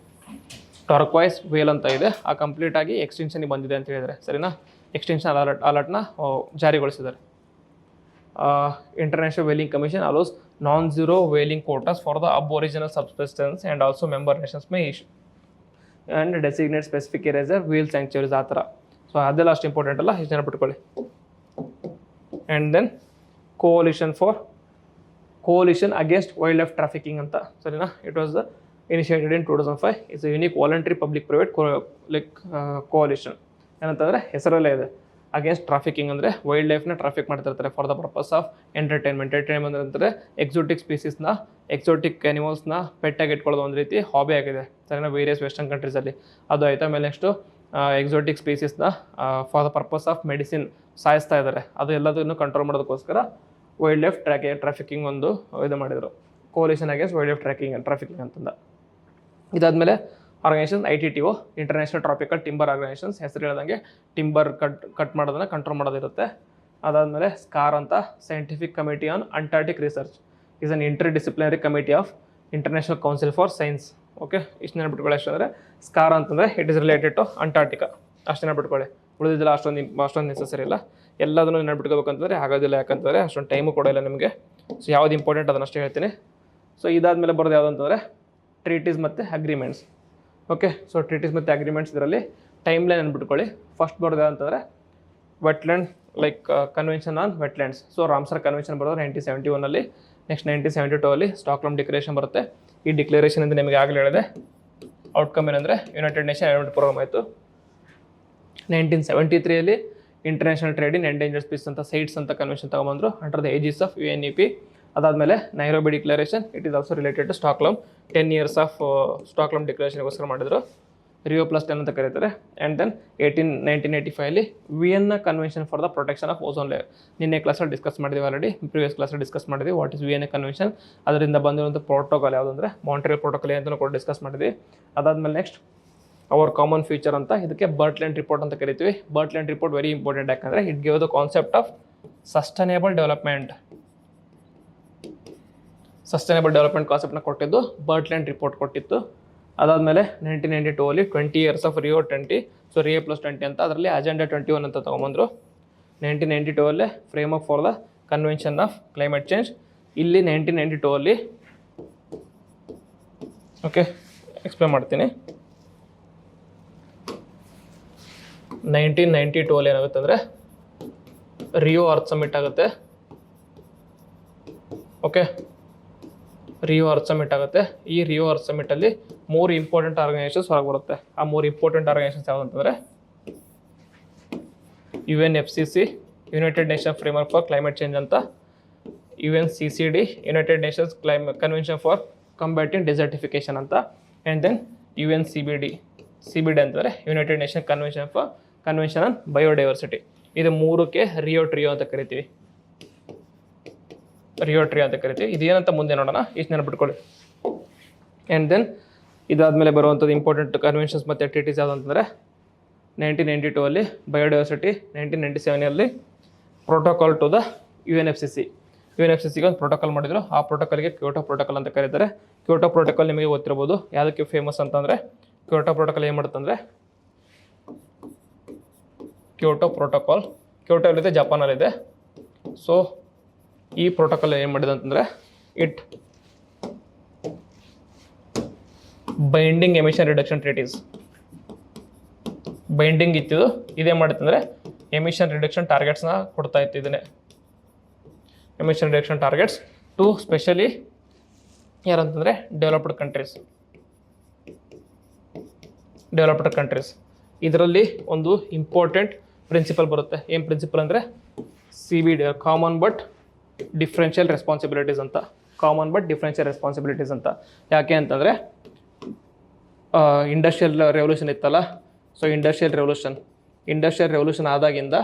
S2: ಟರ್ಕ್ವೈಸ್ ವೇಲ್ ಅಂತ ಇದೆ, ಆ ಕಂಪ್ಲೀಟಾಗಿ ಎಕ್ಸ್ಟೆನ್ಷನ್ಗೆ ಬಂದಿದೆ ಅಂತ ಹೇಳಿದರೆ. ಸರಿನಾ? Extension ಅಲರ್ಟ್ನ ಜಾರಿಗೊಳಿಸಿದ್ದಾರೆ. International Whaling Commission allows non-zero whaling quotas for the aboriginal subsistence and also member nations may issue and designate specific areas as whale sanctuaries. ಆ ಥರ. ಸೊ ಅದೆಲ್ಲ ಅಷ್ಟು ಇಂಪಾರ್ಟೆಂಟ್ ಅಲ್ಲ, ಇಷ್ಟು ನೆನಪಿಟ್ಕೊಳ್ಳಿ. And then coalition against wildlife trafficking ಅಂತ. ಸರಿನಾ? It was initiated in 2005. It's a unique voluntary public private coalition. ಏನಂತಂದರೆ ಹೆಸರಲ್ಲೇ ಇದೆ, ಅಗೇನ್ಸ್ಟ್ ಟ್ರಾಫಿಕಿಂಗ್ ಅಂದರೆ ವೈಲ್ಡ್ ಲೈಫ್ನ ಟ್ರಾಫಿಕ್ ಮಾಡ್ತಿರ್ತಾರೆ for the purpose of entertainment ಅಂದರೆ ಎಕ್ಸೋಟಿಕ್ ಸ್ಪೀಸೀಸ್ನ, ಎಕ್ಸೋಟಿಕ್ ಆ್ಯನಿಮಲ್ಸ್ನ ಪೆಟ್ಟಾಗಿ ಇಟ್ಕೊಳ್ಳೋದು ಒಂದು ರೀತಿ ಹಾಬಿ ಆಗಿದೆ. ಸರಿನಾ? ವೇರಿಯಸ್ ವೆಸ್ಟರ್ನ್ ಕಂಟ್ರೀಸಲ್ಲಿ ಅದು ಆಯಿತು. ಆಮೇಲೆ ನೆಕ್ಸ್ಟು ಎಕ್ಸೋಟಿಕ್ ಸ್ಪೀಸೀಸ್ನ for the purpose of medicine ಸಾಯಿಸ್ತಾ ಇದ್ದಾರೆ. ಅದು ಎಲ್ಲದನ್ನು ಕಂಟ್ರೋಲ್ ಮಾಡೋದಕ್ಕೋಸ್ಕರ ವೈಲ್ಡ್ ಲೈಫ್ ಟ್ರಾಫಿಕಿಂಗ್ ಒಂದು ಇದು ಮಾಡಿದರು, coalition against wildlife trafficking ಅಂತಂದ. ಇದಾದಮೇಲೆ organization ITTO, international tropical timber organizations. ಹೆಸರು ಹೇಳ್ದಂಗೆ ಟಿಂಬರ್ ಕಟ್ ಮಾಡೋದನ್ನು ಕಂಟ್ರೋಲ್ ಮಾಡೋದಿರುತ್ತೆ. ಅದಾದಮೇಲೆ SCAR ಅಂತ, scientific committee on Antarctic research, is an interdisciplinary committee of international council for science. Okay, ಇಷ್ಟು ನೆನಪಿಟ್ಕೊಳ್ಳಿ. ಅಷ್ಟು ಅಂದರೆ SCAR ಅಂತಂದರೆ it is related to Antarctica. ಅಷ್ಟು ನೆನಪಿಟ್ಕೊಳ್ಳಿ. ಉಳಿದಿಲ್ಲ ಅಷ್ಟೊಂದು ನೆಸಸರಿ ಇಲ್ಲ. ಎಲ್ಲದನ್ನು ನೆನಪಿಟ್ಕೋಬೇಕಂತಂದರೆ ಆಗೋದಿಲ್ಲ, ಯಾಕಂತಂದರೆ ಅಷ್ಟೊಂದು ಟೈಮು ಕೂಡ ಇಲ್ಲ ನಿಮಗೆ. ಸೊ ಯಾವ್ದು ಇಂಪಾರ್ಟೆಂಟ್ ಅದನ್ನು ಅಷ್ಟೇ ಹೇಳ್ತೀನಿ. ಸೊ ಇದಾದಮೇಲೆ ಬರೋದು ಯಾವುದು ಅಂತಂದರೆ ಟ್ರೀಟೀಸ್ ಮತ್ತು ಅಗ್ರಿಮೆಂಟ್ಸ್. ಓಕೆ, ಸೊ ಟ್ರೀಟೀಸ್ ಮತ್ತು ಅಗ್ರಿಮೆಂಟ್ಸ್ ಇದರಲ್ಲಿ ಟೈಮ್ ಲೈನ್ ಅಂದ್ಬಿಟ್ಕೊಳ್ಳಿ. ಫಸ್ಟ್ ಬರೋದು ಅಂತಂದರೆ wetland convention on wetlands. So Ramsar convention ಬರೋದು 1971. ನೆಕ್ಸ್ಟ್ 1972 ಸ್ಟಾಕ್ಹೋಮ್ ಡಿಕ್ಲರೇಷನ್ ಬರುತ್ತೆ. ಈ ಡಿಕ್ಲರೇಷನಿಂದ ನಿಮಗೆ ಆಗಲೇ ಹೇಳಿದೆ ಔಟ್ಕಮ್ ಏನಂದರೆ ಯುನೈಟೆಡ್ ನೇಷನ್ ಎನ್ವೈರನ್ಮೆಂಟ್ ಪ್ರೋಗ್ರಾಮ್ ಆಯಿತು. 1973 international trade in endangered species ಅಂತ ಸೈಟ್ಸ್ ಅಂತ ಕನ್ವೆನ್ಷನ್ ತಗೊಂಬಂದರು under the aegis of UNEP. ಅದಾದಮೇಲೆ Nairobi declaration, it is also related to Stockholm. 10 years of Stockholm ಡಿಕ್ಲರೇಷನ್ಗೋಸ್ಕರ ಮಾಡಿದರು. ರಿಯೋ +10 ಅಂತ ಕರೀತಾರೆ. And then 1985 Vienna convention for the protection of ozone layer. ನಿನ್ನೆ ಕ್ಲಾಸಲ್ಲಿ ಡಿಸ್ಕಸ್ ಮಾಡಿದ್ವಿ, ಆಲ್ರೆಡಿ ಪ್ರೀವಿಯಸ್ ಕ್ಲಾಸಲ್ಲಿ ಡಿಸ್ಕಸ್ ಮಾಡಿದ್ವಿ ವಾಟ್ ಇಸ್ ವಿಯೆನ್ನಾ ಕನ್ವೆನ್ಷನ್, ಅದರಿಂದ ಬಂದಿರುವಂಥ ಪ್ರೋಟೋಕಾಲ್ ಯಾವುದು ಅಂದರೆ ಮಾಂಟ್ರಿಯಲ್ ಪ್ರೋಟೋಕಾಲ್ ಅಂತಲೂ ಕೂಡ ಡಿಸ್ಕಸ್ ಮಾಡಿದ್ವಿ. ಅದಾದಮೇಲೆ ನೆಕ್ಸ್ಟ್ ಅವರ್ ಕಾಮನ್ ಫ್ಯೂಚರ್ ಅಂತ, ಇದಕ್ಕೆ ಬರ್ಟ್ಲ್ಯಾಂಡ್ ರಿಪೋರ್ಟ್ ಅಂತ ಕರಿತೀವಿ. ಬರ್ಟ್ಲ್ಯಾಂಡ್ ರಿಪೋರ್ಟ್ ವೆರಿ ಇಂಪಾರ್ಟೆಂಟ್, ಯಾಕಂದರೆ it give the concept of sustainable development ಕಾನ್ಸೆಪ್ಟ್ನ ಕೊಟ್ಟಿದ್ದು ಬರ್ಟ್ಲ್ಯಾಂಡ್ ರಿಪೋರ್ಟ್ ಕೊಟ್ಟಿತ್ತು. ಅದಾದಮೇಲೆ 1992 20 years of Rio 20, so Rio +20 ಅಂತ, ಅದರಲ್ಲಿ ಅಜೆಂಡಾ 21 ಅಂತ ತೊಗೊಂಬಂದರು. 1992 framework for the convention of climate change. ಇಲ್ಲಿ 1992 ಓಕೆ ಎಕ್ಸ್ಪ್ಲೇನ್ ಮಾಡ್ತೀನಿ. 1992 ಏನಾಗುತ್ತೆ ಅಂದರೆ ರಿಯೋ ಅರ್ತ್ ಸಮಿಟ್ ಆಗುತ್ತೆ. ಓಕೆ, ರಿಯೋ ಅರ್ತ್ ಸಮಿಟ್ ಆಗುತ್ತೆ. ಈ ರಿಯೋ ಅರ್ತ್ ಸಮಿಟಲ್ಲಿ 3 ಇಂಪಾರ್ಟೆಂಟ್ ಆರ್ಗನೈಸೇಷನ್ಸ್ ಹೊರಗೆ ಬರುತ್ತೆ. ಆ 3 ಇಂಪಾರ್ಟೆಂಟ್ ಆರ್ಗನೈಸೇಷನ್ಸ್ ಯಾವುದು ಅಂತಂದರೆ UNFCCC, united nation framework for climate change ಅಂತ, UNCCD, united nations convention for combating desertification ಅಂತ, ಆ್ಯಂಡ್ ದೆನ್ UNCBD ಅಂತಂದರೆ united nation convention on biodiversity. ಇದು 3ಕ್ಕೆ ರಿಯೋ ಟ್ರಿಯೋ ಅಂತ ಕರಿತೀವಿ. ಇದೇನಂತ ಮುಂದೆ ನೋಡೋಣ, ಇಷ್ಟು ನೆನಪಿಟ್ಕೊಳ್ಳಿ. ಆ್ಯಂಡ್ ದೆನ್ ಇದಾದಮೇಲೆ ಬರುವಂಥದ್ದು ಇಂಪಾರ್ಟೆಂಟ್ ಕನ್ವೆನ್ಷನ್ಸ್ ಮತ್ತು ಟ್ರೀಟೀಸ್ ಯಾವುದು ಅಂತಂದರೆ 1992 ಬಯೋಡೈವರ್ಸಿಟಿ, 1997 ಪ್ರೋಟೋಕಾಲ್ ಟು ದ UNFCCಗೆ ಒಂದು ಪ್ರೋಟೋಕಾಲ್ ಮಾಡಿದ್ರು. ಆ ಪ್ರೋಟೋಕಾಲ್ಗೆ ಕ್ಯೋಟೋ ಪ್ರೋಟೋಕಾಲ್ ಅಂತ ಕರೀತಾರೆ. ಕ್ಯೋಟೋ ಪ್ರೋಟೋಕಾಲ್ ನಿಮಗೆ ಗೊತ್ತಿರ್ಬೋದು ಯಾವುದಕ್ಕೆ ಫೇಮಸ್ ಅಂತಂದರೆ, ಕ್ಯೋಟೋ ಪ್ರೋಟೋಕಾಲ್ ಏನು ಮಾಡುತ್ತಂದರೆ, ಕ್ಯೋಟೋ ಎಲ್ಲಿದೆ, ಜಪಾನಲ್ಲಿದೆ. ಸೊ ಈ ಪ್ರೋಟೋಕಾಲ್ ಏನು ಮಾಡಿದೆ ಅಂತಂದರೆ, it binding emission reduction treaties binding ಇತ್ತಿದ್ದು. ಇದೇ ಮಾಡುತ್ತಂದರೆ ಎಮಿಷನ್ ರಿಡಕ್ಷನ್ ಟಾರ್ಗೆಟ್ಸ್ನ ಕೊಡ್ತಾ ಇತ್ತು. ಇದನ್ನೇ emission reduction targets to specially ಯಾರಂತಂದರೆ ಡೆವಲಪ್ಡ್ ಕಂಟ್ರೀಸ್. ಇದರಲ್ಲಿ ಒಂದು ಇಂಪಾರ್ಟೆಂಟ್ ಪ್ರಿನ್ಸಿಪಲ್ ಬರುತ್ತೆ. ಏನು ಪ್ರಿನ್ಸಿಪಲ್ ಅಂದರೆ CBD, common but differential responsibilities ಅಂತ. ಯಾಕೆ ಅಂತಂದರೆ ಇಂಡಸ್ಟ್ರಿಯಲ್ ರೆವಲ್ಯೂಷನ್ ಇತ್ತಲ್ಲ, ಸೊ ಇಂಡಸ್ಟ್ರಿಯಲ್ ರೆವಲ್ಯೂಷನ್ ಆದಾಗಿಂದ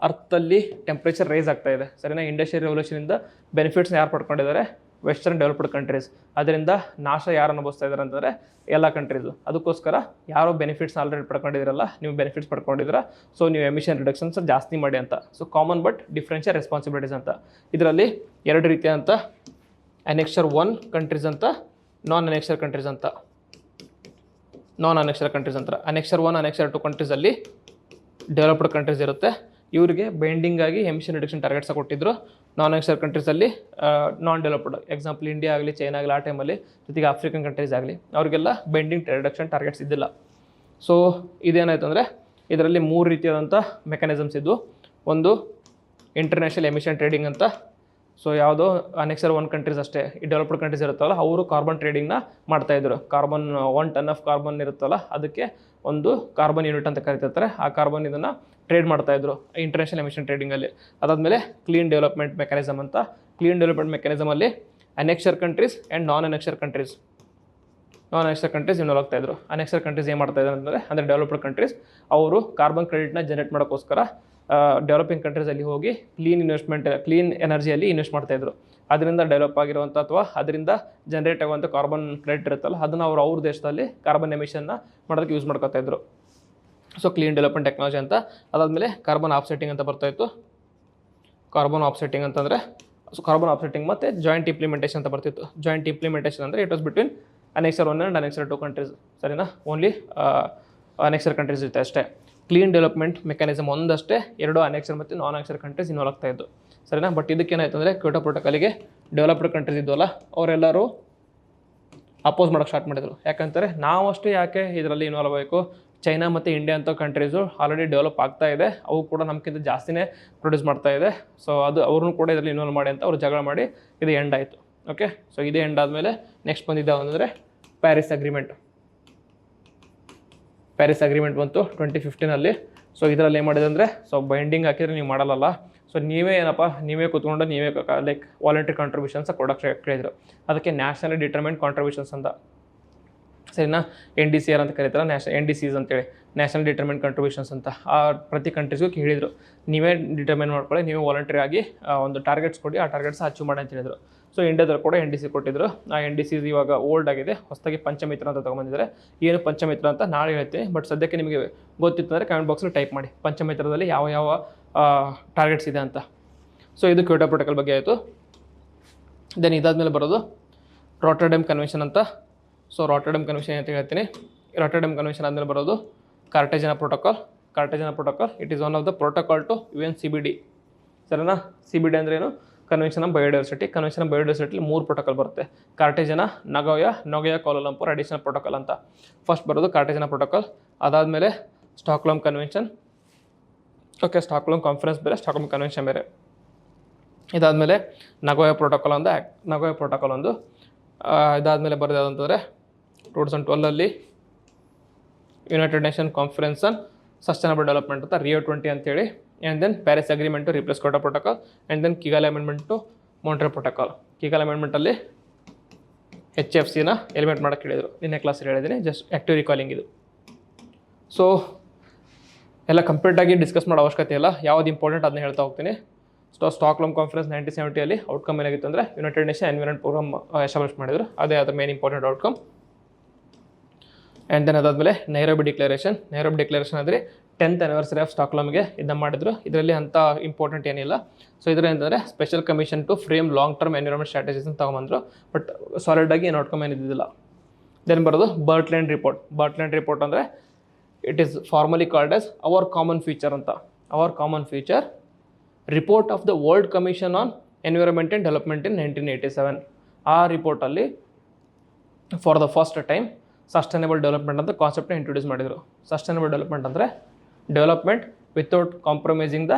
S2: ಅರ್ಥಲ್ಲಿ ಟೆಂಪ್ರೇಚರ್ ರೈಸ್ ಆಗ್ತಾ ಇದೆ, ಸರಿನಾ. ಇಂಡಸ್ಟ್ರಿಯಲ್ ರೆವಲ್ಯೂಷನಿಂದ ಬೆನಿಫಿಟ್ಸ್ನ ಯಾರು ಪಡ್ಕೊಂಡಿದ್ದಾರೆ, ವೆಸ್ಟರ್ನ್ ಡೆವಲಪ್ಡ್ ಕಂಟ್ರೀಸ್. ಅದರಿಂದ ನಾಶ ಯಾರು ಅನುಭವಿಸ್ತಾ ಇದ್ದಾರೆ ಅಂತಂದರೆ ಎಲ್ಲ ಕಂಟ್ರೀಸು. ಅದಕ್ಕೋಸ್ಕರ ಯಾರೋ ಬೆನಿಫಿಟ್ಸ್ ಆಲ್ರೆಡಿ ಪಡ್ಕೊಂಡಿದ್ದೀರಲ್ಲ, ನೀವು ಬೆನಿಫಿಟ್ಸ್ ಪಡ್ಕೊಂಡಿದ್ದೀರಾ, ಸೊ ನೀವು ಎಮಿಷನ್ ರಿಡಕ್ಷನ್ಸ್ ಜಾಸ್ತಿ ಮಾಡಿ ಅಂತ. So common but differential responsibilities ಅಂತ. ಇದರಲ್ಲಿ 2 ರೀತಿಯಾದಂಥ ಅನೆಕ್ಷರ್ 1 ಕಂಟ್ರೀಸ್ ಅಂತ, ನಾನ್ ಅನೆಕ್ಷರ್ ಕಂಟ್ರೀಸ್ ಅಂತ. ಅನೆಕ್ಷರ್ 1, ಅನೆಕ್ಷರ್ 2 ಕಂಟ್ರೀಸಲ್ಲಿ ಡೆವಲಪ್ಡ್ ಕಂಟ್ರೀಸ್ ಇರುತ್ತೆ. ಇವರಿಗೆ ಬೈಂಡಿಂಗ್ ಆಗಿ ಎಮಿಷನ್ ರಿಡಕ್ಷನ್ ಟಾರ್ಗೆಟ್ಸ್ ಕೊಟ್ಟಿದ್ರು. ನಾನ್ ಅನೆಕ್ಷರ್ ಕಂಟ್ರೀಸಲ್ಲಿ ನಾನ್ ಡೆವಲಪ್ಡ್, ಎಕ್ಸಾಂಪಲ್ ಇಂಡಿಯಾ ಆಗಲಿ, ಚೈನಾ ಆಗಲಿ, ಆ ಟೈಮಲ್ಲಿ, ಜೊತೆಗೆ ಆಫ್ರಿಕನ್ ಕಂಟ್ರೀಸ್ ಆಗಲಿ, ಅವರಿಗೆಲ್ಲ ಬೈಂಡಿಂಗ್ ರಿಡಕ್ಷನ್ ಟಾರ್ಗೆಟ್ಸ್ ಇದ್ದಿಲ್ಲ. ಸೊ ಇದೇನಾಯಿತು ಅಂದರೆ ಇದರಲ್ಲಿ 3 ರೀತಿಯಾದಂಥ ಮೆಕ್ಯಾನಿಸಮ್ಸ್ ಇದ್ದು. ಒಂದು ಇಂಟರ್ನ್ಯಾಷನಲ್ ಎಮಿಷನ್ ಟ್ರೇಡಿಂಗ್ ಅಂತ. ಸೊ ಯಾವುದೋ ಅನೆಕ್ಷರ್ 1 ಕಂಟ್ರೀಸ್ ಅಷ್ಟೇ, ಈ ಡೆವಲಪ್ಡ್ ಕಂಟ್ರೀಸ್ ಇರುತ್ತಲ್ಲ, ಅವರು ಕಾರ್ಬನ್ ಟ್ರೇಡಿಂಗ್ನ ಮಾಡ್ತಾಯಿದ್ರು. 1 ಟನ್ ಆಫ್ ಕಾರ್ಬನ್ ಇರುತ್ತಲ್ಲ, ಅದಕ್ಕೆ ಒಂದು ಕಾರ್ಬನ್ ಯೂನಿಟ್ ಅಂತ ಕರಿತಿರ್ತಾರೆ. ಆ ಕಾರ್ಬನ್ ಇದನ್ನು ಟ್ರೇಡ್ ಮಾಡ್ತಾಯಿದ್ರು ಇಂಟರ್ನ್ಯಾಷನಲ್ ಎಮಿಷನ್ ಟ್ರೇಡಿಂಗಲ್ಲಿ. ಅದಾದಮೇಲೆ ಕ್ಲೀನ್ ಡೆವಲಪ್ಮೆಂಟ್ ಮೆಕ್ಯಾನಿಸಮ್ ಅಂತ. ಕ್ಲೀನ್ ಡೆವಲಪ್ಮೆಂಟ್ ಮೆಕ್ಯಾನಿಸಮಲ್ಲಿ annexure countries and non annexure countries involve ಆಗ್ತಾಯಿದ್ರು. ಅನೆಕ್ಷರ್ ಕಂಟ್ರೀಸ್ ಏನು ಮಾಡ್ತಾಯಿದ್ರು ಅಂದರೆ ಡೆವಲಪ್ಡ್ ಕಂಟ್ರೀಸ್ ಅವರು ಕಾರ್ಬನ್ ಕ್ರೆಡಿಟ್ನ ಜನರೇಟ್ ಮಾಡೋಕ್ಕೋಸ್ಕರ ಡೆವಲಪಿಂಗ್ ಕಂಟ್ರೀಸಲ್ಲಿ ಹೋಗಿ ಕ್ಲೀನ್ ಎನರ್ಜಿಯಲ್ಲಿ ಇನ್ವೆಸ್ಟ್ ಮಾಡ್ತಾಯಿದ್ರು. ಅದರಿಂದ ಡೆವಲಪ್ ಆಗಿರುವಂಥ ಅಥವಾ ಅದರಿಂದ ಜನರೇಟ್ ಆಗುವಂಥ ಕಾರ್ಬನ್ ಕ್ರೆಡಿಟ್ ಇರುತ್ತಲ್ಲ, ಅದನ್ನು ಅವ್ರ ದೇಶದಲ್ಲಿ ಕಾರ್ಬನ್ ಎಮಿಷನ್ನ ಮಾಡೋದಕ್ಕೆ ಯೂಸ್ ಮಾಡ್ಕೊತಾಯಿದ್ರು. ಸೊ ಕ್ಲೀನ್ ಡೆವಲಪ್ಮೆಂಟ್ ಟೆಕ್ನಾಲಜಿ ಅಂತ. ಅದಾದಮೇಲೆ ಕಾರ್ಬನ್ ಆಫ್ಸೆಟ್ಟಿಂಗ್ ಅಂತ ಬರ್ತಾಯಿತ್ತು. ಕಾರ್ಬನ್ ಆಫ್ಸೆಟ್ಟಿಂಗ್ ಅಂತಂದರೆ ಕಾರ್ಬನ್ ಆಫ್ಸೆಟ್ಟಿಂಗ್ ಮತ್ತು ಜಾಯಿಂಟ್ ಇಂಪ್ಲಿಮೆಂಟೇಷನ್ ಅಂತ ಬರ್ತಿತ್ತು. ಜಾಯಿಂಟ್ ಇಂಪ್ಲಿಮೆಂಟೇಷನ್ ಅಂದರೆ it was between annexure 1 and annexure 2 countries, ಸರಿನಾ. ಓನ್ಲಿ ಅನೆಕ್ಷರ್ ಕಂಟ್ರೀಸ್ ಇರುತ್ತೆ ಅಷ್ಟೇ. ಕ್ಲೀನ್ ಡೆವಲಪ್ಮೆಂಟ್ ಮೆಕ್ಯಾನಿಸಮ್ ಒಂದಷ್ಟೇ, 2 ಅನೆಕ್ಷರ್ ಮತ್ತು ನಾನ್ ಅನೆಕ್ಷರ್ ಕಂಟ್ರೀಸ್ ಇನ್ವಾಲ್ವ್ ಆಗ್ತಾಯಿದ್ದು, ಸರಿನಾ. ಬಟ್ ಇದಕ್ಕೇನಾಯಿತು ಅಂದರೆ ಕ್ಯೋಟೋ ಪ್ರೋಟೋಕಾಲಿಗೆ ಡೆವಲಪ್ಡ್ ಕಂಟ್ರೀಸ್ ಇದ್ವಲ್ಲ, ಅವರೆಲ್ಲರೂ ಅಪೋಸ್ ಮಾಡೋಕ್ಕೆ ಸ್ಟಾರ್ಟ್ ಮಾಡಿದರು. ಯಾಕಂತಾರೆ ನಾವಷ್ಟು ಯಾಕೆ ಇದರಲ್ಲಿ ಇನ್ವಾಲ್ವ್ ಆಗಬೇಕು, ಚೈನಾ ಮತ್ತು ಇಂಡಿಯಾ ಅಂತ ಕಂಟ್ರೀಸು ಆಲ್ರೆಡಿ ಡೆವಲಪ್ ಆಗ್ತಾ ಇದೆ, ಅವು ಕೂಡ ನಮಗಿಂತ ಜಾಸ್ತಿನೇ ಪ್ರೊಡ್ಯೂಸ್ ಮಾಡ್ತಾ ಇದೆ. ಸೊ ಅದು ಅವ್ರನ್ನೂ ಕೂಡ ಇದರಲ್ಲಿ ಇನ್ವಾಲ್ವ್ ಮಾಡಿ ಅಂತ ಅವ್ರು ಜಗಳ ಮಾಡಿ ಇದು ಎಂಡ್ ಆಯಿತು. ಓಕೆ, ಸೊ ಇದೇ ಎಂಡ್ ಆದಮೇಲೆ ನೆಕ್ಸ್ಟ್ ಬಂದಿದ್ದ ಅಂದರೆ ಪ್ಯಾರಿಸ್ ಅಗ್ರಿಮೆಂಟ್ ಬಂತು 2015. ಸೊ ಇದರಲ್ಲಿ ಏನು ಮಾಡಿದೆ ಅಂದರೆ, ಸೊ ಬೈಂಡಿಂಗ್ ಹಾಕಿದರೆ ನೀವು ಮಾಡಲ್ಲ, ಸೊ ನೀವೇ ಕೂತ್ಕೊಂಡು ನೀವೇ ಲೈಕ್ ವಾಲಂಟ್ರಿ ಕಾಂಟ್ರಿಬ್ಯೂಷನ್ಸ್ ಕೊಡೋಕ್ಕೆ ಕೇಳಿದ್ರು. ಅದಕ್ಕೆ ನ್ಯಾಷನಲಿ ಡಿಟರ್ಮೆಂಟ್ ಕಾಂಟ್ರಿಬ್ಯೂಷನ್ಸ್ ಅಂತ. ಸರಿನಾ. NDCR ಅಂತ ಕರೀತಾರೆ, NDCs ಅಂತೇಳಿ, ನ್ಯಾಷನಲ್ ಡಿಟರ್ಮೆಂಟ್ ಕಂಟ್ರಿಬ್ಯೂಷನ್ಸ್ ಅಂತ. ಆ ಪ್ರತಿ ಕಂಟ್ರೀಸ್ಗೂ ಹೇಳಿದರು, ನೀವೇ ಡಿಟರ್ಮಿನ್ ಮಾಡ್ಕೊಳ್ಳಿ, ನೀವು ವಾಲಂಟ್ರಿ ಆಗಿ ಒಂದು ಟಾರ್ಗೆಟ್ಸ್ ಕೊಡಿ, ಆ ಟಾರ್ಗೆಟ್ಸ್ ಅಚೀವ್ ಮಾಡಿ ಅಂತ ಹೇಳಿದರು. ಸೊ ಇಂಡಿಯಾದಲ್ಲಿ ಕೂಡ NDC ಕೊಟ್ಟಿದ್ದರು. ಆ NDCs ಇವಾಗ ಓಲ್ಡ್ ಆಗಿದೆ, ಹೊಸದಾಗಿ ಪಂಚಮಿತ್ರ ಅಂತ ತೊಗೊಂಬಂದಿದ್ದಾರೆ. ಏನು ಪಂಚಮಿತ್ರ ಅಂತ ನಾಳೆ ಹೇಳ್ತೀನಿ, ಬಟ್ ಸದ್ಯಕ್ಕೆ ನಿಮಗೆ ಗೊತ್ತಿತ್ತು ಅಂದರೆ ಕಮೆಂಟ್ ಬಾಕ್ಸಲ್ಲಿ ಟೈಪ್ ಮಾಡಿ ಪಂಚಮಿತ್ರದಲ್ಲಿ ಯಾವ ಯಾವ ಟಾರ್ಗೆಟ್ಸ್ ಇದೆ ಅಂತ. ಸೊ ಇದು ಕ್ಯೋಟೋ ಪ್ರೋಟೋಕಾಲ್ ಬಗ್ಗೆ ಆಯಿತು. ದೆನ್ ಇದಾದಮೇಲೆ ಬರೋದು ರಾಟರ್ಡಮ್ ಕನ್ವೆನ್ಷನ್ ಅಂತ. ಸೊ ರಾಟರ್ಡಮ್ ಕನ್ವೆನ್ಷನ್ ಅಂತ ಹೇಳ್ತೀನಿ. ರಾಟರ್ಡಮ್ ಕನ್ವೆನ್ಷನ್ ಆದಮೇಲೆ ಬರೋದು Cartagena protocol. Cartagena protocol it is one of the protocol to UNCBD. ಸರಿನಾ. CBD ಅಂದ್ರೆ ಏನು? Convention on biodiversity. Convention on ಬಯೋಡೈವರ್ಸಿಟಿಲಿ 3 ಪ್ರೋಟೋಕಾಲ್ ಬರುತ್ತೆ: Cartagena, Nagoya Kuala Lumpur additional protocol ಅಂತ. ಫಸ್ಟ್ ಬರೋದು ಕಾರ್ಟೇಜನ ಪ್ರೋಟೋಕಾಲ್. ಅದಾದಮೇಲೆ Stockholm convention. Okay, Stockholm conference ಬೇರೆ, ಸ್ಟಾಕ್ಹೋಮ್ ಕನ್ವೆನ್ಷನ್ ಬೇರೆ. ಇದಾದಮೇಲೆ ನಗೋಯಾ ಪ್ರೋಟೋಕಾಲ್ ಒಂದು. ಇದಾದಮೇಲೆ ಬರೋದು ಯಾವುದಂತಂದರೆ 2012 United nation conference on sustainable development ಅಂತ, Rio 20 ಅಂತೇಳಿ. And then Paris agreement to replace Kyoto protocol. And then Kigali amendment to Montreal protocol. Kigali ಅಮೆಂಡ್ಮೆಂಟಲ್ಲಿ HFCನ ಎಲಿಮಿನೇಟ್ ಮಾಡೋಕ್ಕೆ ಹೇಳಿದರು. ನಿನ್ನೆ ಕ್ಲಾಸಲ್ಲಿ ಹೇಳಿದ್ದೀನಿ, ಜಸ್ಟ್ ಆ್ಯಕ್ಟಿವ್ ರಿಕಾಲಿಂಗ್ ಇದು. ಸೊ ಎಲ್ಲ ಕಂಪ್ಲೀಟಾಗಿ ಡಿಸ್ಕಸ್ ಮಾಡೋ ಅವಶ್ಯಕತೆ ಇಲ್ಲ, ಯಾವ್ದು ಇಂಪಾರ್ಟೆಂಟ್ ಅದನ್ನ ಹೇಳ್ತಾ ಹೋಗ್ತೀನಿ. ಸ್ಟಾಕ್ಹೋಮ್ ಕಾನ್ಫರೆನ್ಸ್ 1970 ಔಟ್ಕಮ್ ಏನಾಗಿತ್ತು ಅಂದರೆ United Nation Environment Programme establish ಮಾಡಿದರು. ಅದೇ ಅದರ main important outcome. And then ಅದಾದಮೇಲೆ ನೈರೋಬಿ ಡಿಕ್ಲರೇಷನ್ ಅಂದರೆ 10th anniversary ಆಫ್ ಸ್ಟಾಕ್ಹೋಮ್ಗೆ ಇದನ್ನ ಮಾಡಿದ್ರು. ಇದರಲ್ಲಿ ಅಂಥ ಇಂಪಾರ್ಟೆಂಟ್ ಏನಿಲ್ಲ. ಸೊ ಇದರಲ್ಲಿ ಅಂತಂದರೆ special commission to frame long term environment strategies ಅಂತ ತೊಗೊಂಬಂದರು, ಬಟ್ ಸಾಲಿಡಾಗಿ ಏನು ಔಟ್ಕಮ್ ಏನಿದ್ದಿಲ್ಲ. ದೆನ್ ಬರೋದು ಬರ್ಟ್ಲ್ಯಾಂಡ್ ರಿಪೋರ್ಟ್ ಅಂದರೆ it is formally called as our common future ಅಂತ. Our common future report of the world commission on environment and development in 1987. ಆ ರಿಪೋರ್ಟಲ್ಲಿ for the first time sustainable development ಅಂತ ಕಾನ್ಸೆಪ್ಟ್ನ ಇಂಟ್ರೊಡ್ಯೂಸ್ ಮಾಡಿದರು. ಸಸ್ಟೈನಬಲ್ ಡೆವಲಪ್ಮೆಂಟ್ ಅಂದರೆ development without compromising the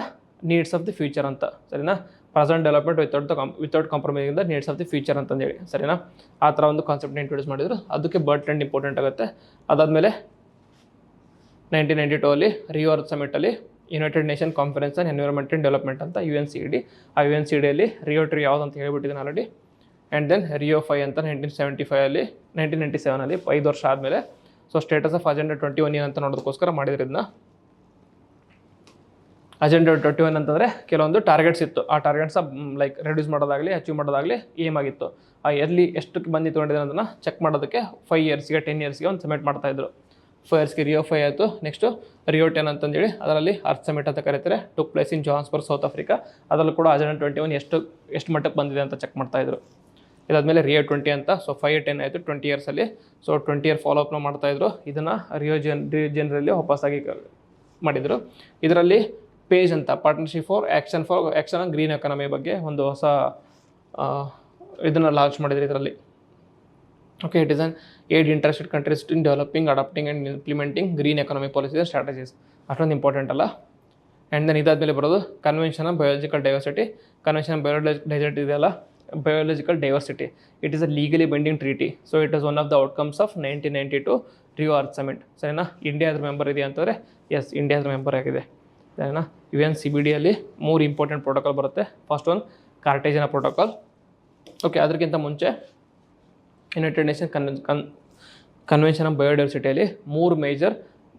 S2: needs of the future ಅಂತ, ಸರಿನಾ. Present development without compromising the needs of the future ಅಂತಂದೇಳಿ, ಸರಿನಾ. ಆ ಥರ ಒಂದು ಕಾನ್ಸೆಪ್ಟ್ನ ಇಂಟ್ರೊಡ್ಯೂಸ್ ಮಾಡಿದರು. ಅದಕ್ಕೆ ಬರ್ಟ್ಲ್ಯಾಂಡ್ ಇಂಪಾರ್ಟೆಂಟ್ ಆಗುತ್ತೆ. ಅದಾದಮೇಲೆ 1992 ರಿಯೋ ಅರ್ತ್ ಸಮಿಟಲ್ಲಿ united nation conference on environment and development ಅಂತ UNCD. ಆ UNCDಯಲ್ಲಿ Rio 3 ಯಾವುದು ಅಂತ ಹೇಳ್ಬಿಟ್ಟಿದ್ದೀನಿ ಆಲ್ರೆಡಿ. ಆ್ಯಂಡ್ ದೆನ್ Rio 5 ಅಂತ 1997 5 ವರ್ಷ ಆದಮೇಲೆ. ಸೊ ಸ್ಟೇಟಸ್ ಆಫ್ ಅಜೆಂಡಾ 21 ಏನಂತ ನೋಡೋದಕ್ಕೋಸ್ಕರ ಮಾಡಿದ್ರು ಇದನ್ನ. ಅಜೆಂಡಾ 21 ಅಂತಂದರೆ ಕೆಲವೊಂದು ಟಾರ್ಗೆಟ್ಸ್ ಇತ್ತು. ಆ ಟಾರ್ಗೆಟ್ಸ ಲೈಕ್ ರೆಡ್ಯೂಸ್ ಮಾಡೋದಾಗಲಿ ಅಚೀವ್ ಮಾಡೋದಾಗಲಿ ಏಮ್ ಆಗಿತ್ತು. ಆ ಎಲ್ಲಿ ಎಷ್ಟಕ್ಕೆ ಬಂದು ತೊಗೊಂಡಿದ್ದಾರೆ ಅದನ್ನು ಚೆಕ್ ಮಾಡೋದಕ್ಕೆ 5 ಇಯರ್ಸ್ಗೆ 10 ಇಯರ್ಸ್ಗೆ ಒಂದು ಸಬ್ಮಿಟ್ ಮಾಡ್ತಾಯಿದ್ರು. 5 ಇಯರ್ಸ್ಗೆ Rio 5 ಆಯಿತು. ನೆಕ್ಸ್ಟು Rio 10 ಅಂತಂದೇಳಿ ಅದರಲ್ಲಿ ಅರ್ತ್ ಸಮಿಟ್ ಅಂತ ಕರೀತಾರೆ, took place in Johannesburg, south Africa. ಅದರಲ್ಲೂ ಕೂಡ ಅಜೆಂಡಾ 21 ಎಷ್ಟು ಮಟ್ಟಕ್ಕೆ ಬಂದಿದೆ ಅಂತ ಚೆಕ್ ಮಾಡ್ತಾಯಿದ್ರು. ಇದಾದಮೇಲೆ Rio 20 ಅಂತ. ಸೊ 5, 10 ಆಯಿತು 20 ಇಯರ್ಸಲ್ಲಿ. ಸೊ 20 ಇಯರ್ ಫಾಲೋ ಅಪ್ನ ಮಾಡ್ತಾಯಿದ್ರು. ಇದನ್ನು ರಿಯೋ ಜನರಲ್ಲಿ ವಾಪಸ್ಸಾಗಿ ಮಾಡಿದರು. ಇದರಲ್ಲಿ ಪೇಜ್ ಅಂತ partnership for action on green economy ಬಗ್ಗೆ ಒಂದು ಹೊಸ ಇದನ್ನು ಲಾಂಚ್ ಮಾಡಿದ್ರು ಇದರಲ್ಲಿ. Okay, it is an aid interested countries in developing, adapting and implementing green economy policies and strategies. ಅಷ್ಟೊಂದು ಇಂಪಾರ್ಟೆಂಟ್ ಅಲ್ಲ. ಆ್ಯಂಡ್ ದೆನ್ ಇದಾದಮೇಲೆ ಬರೋದು convention on biological diversity. Convention on biological ಇದೆಯಲ್ಲ, biological diversity, it is a legally binding treaty. So it is one of the outcomes of 1992 Rio earth summit, ಸರಿನಾ. ಇಂಡಿಯಾ ಅದ್ರ ಮೆಂಬರ್ ಇದೆ ಅಂತಂದರೆ ಎಸ್, ಇಂಡಿಯಾ ಅದ್ರ ಮೆಂಬರ್ ಆಗಿದೆ, ಸರಿನಾ. UNCBDಯಲ್ಲಿ 3 ಇಂಪಾರ್ಟೆಂಟ್ ಪ್ರೋಟೋಕಾಲ್ ಬರುತ್ತೆ. First one Cartagena protocol. Okay, ಅದಕ್ಕಿಂತ ಮುಂಚೆ ಯುನೈಟೆಡ್ ನೇಷನ್ ಕನ್ವೆನ್ಷನ್ ಆನ್ ಬಯೋಡೈವರ್ಸಿಟಿಯಲ್ಲಿ 3 ಮೇಜರ್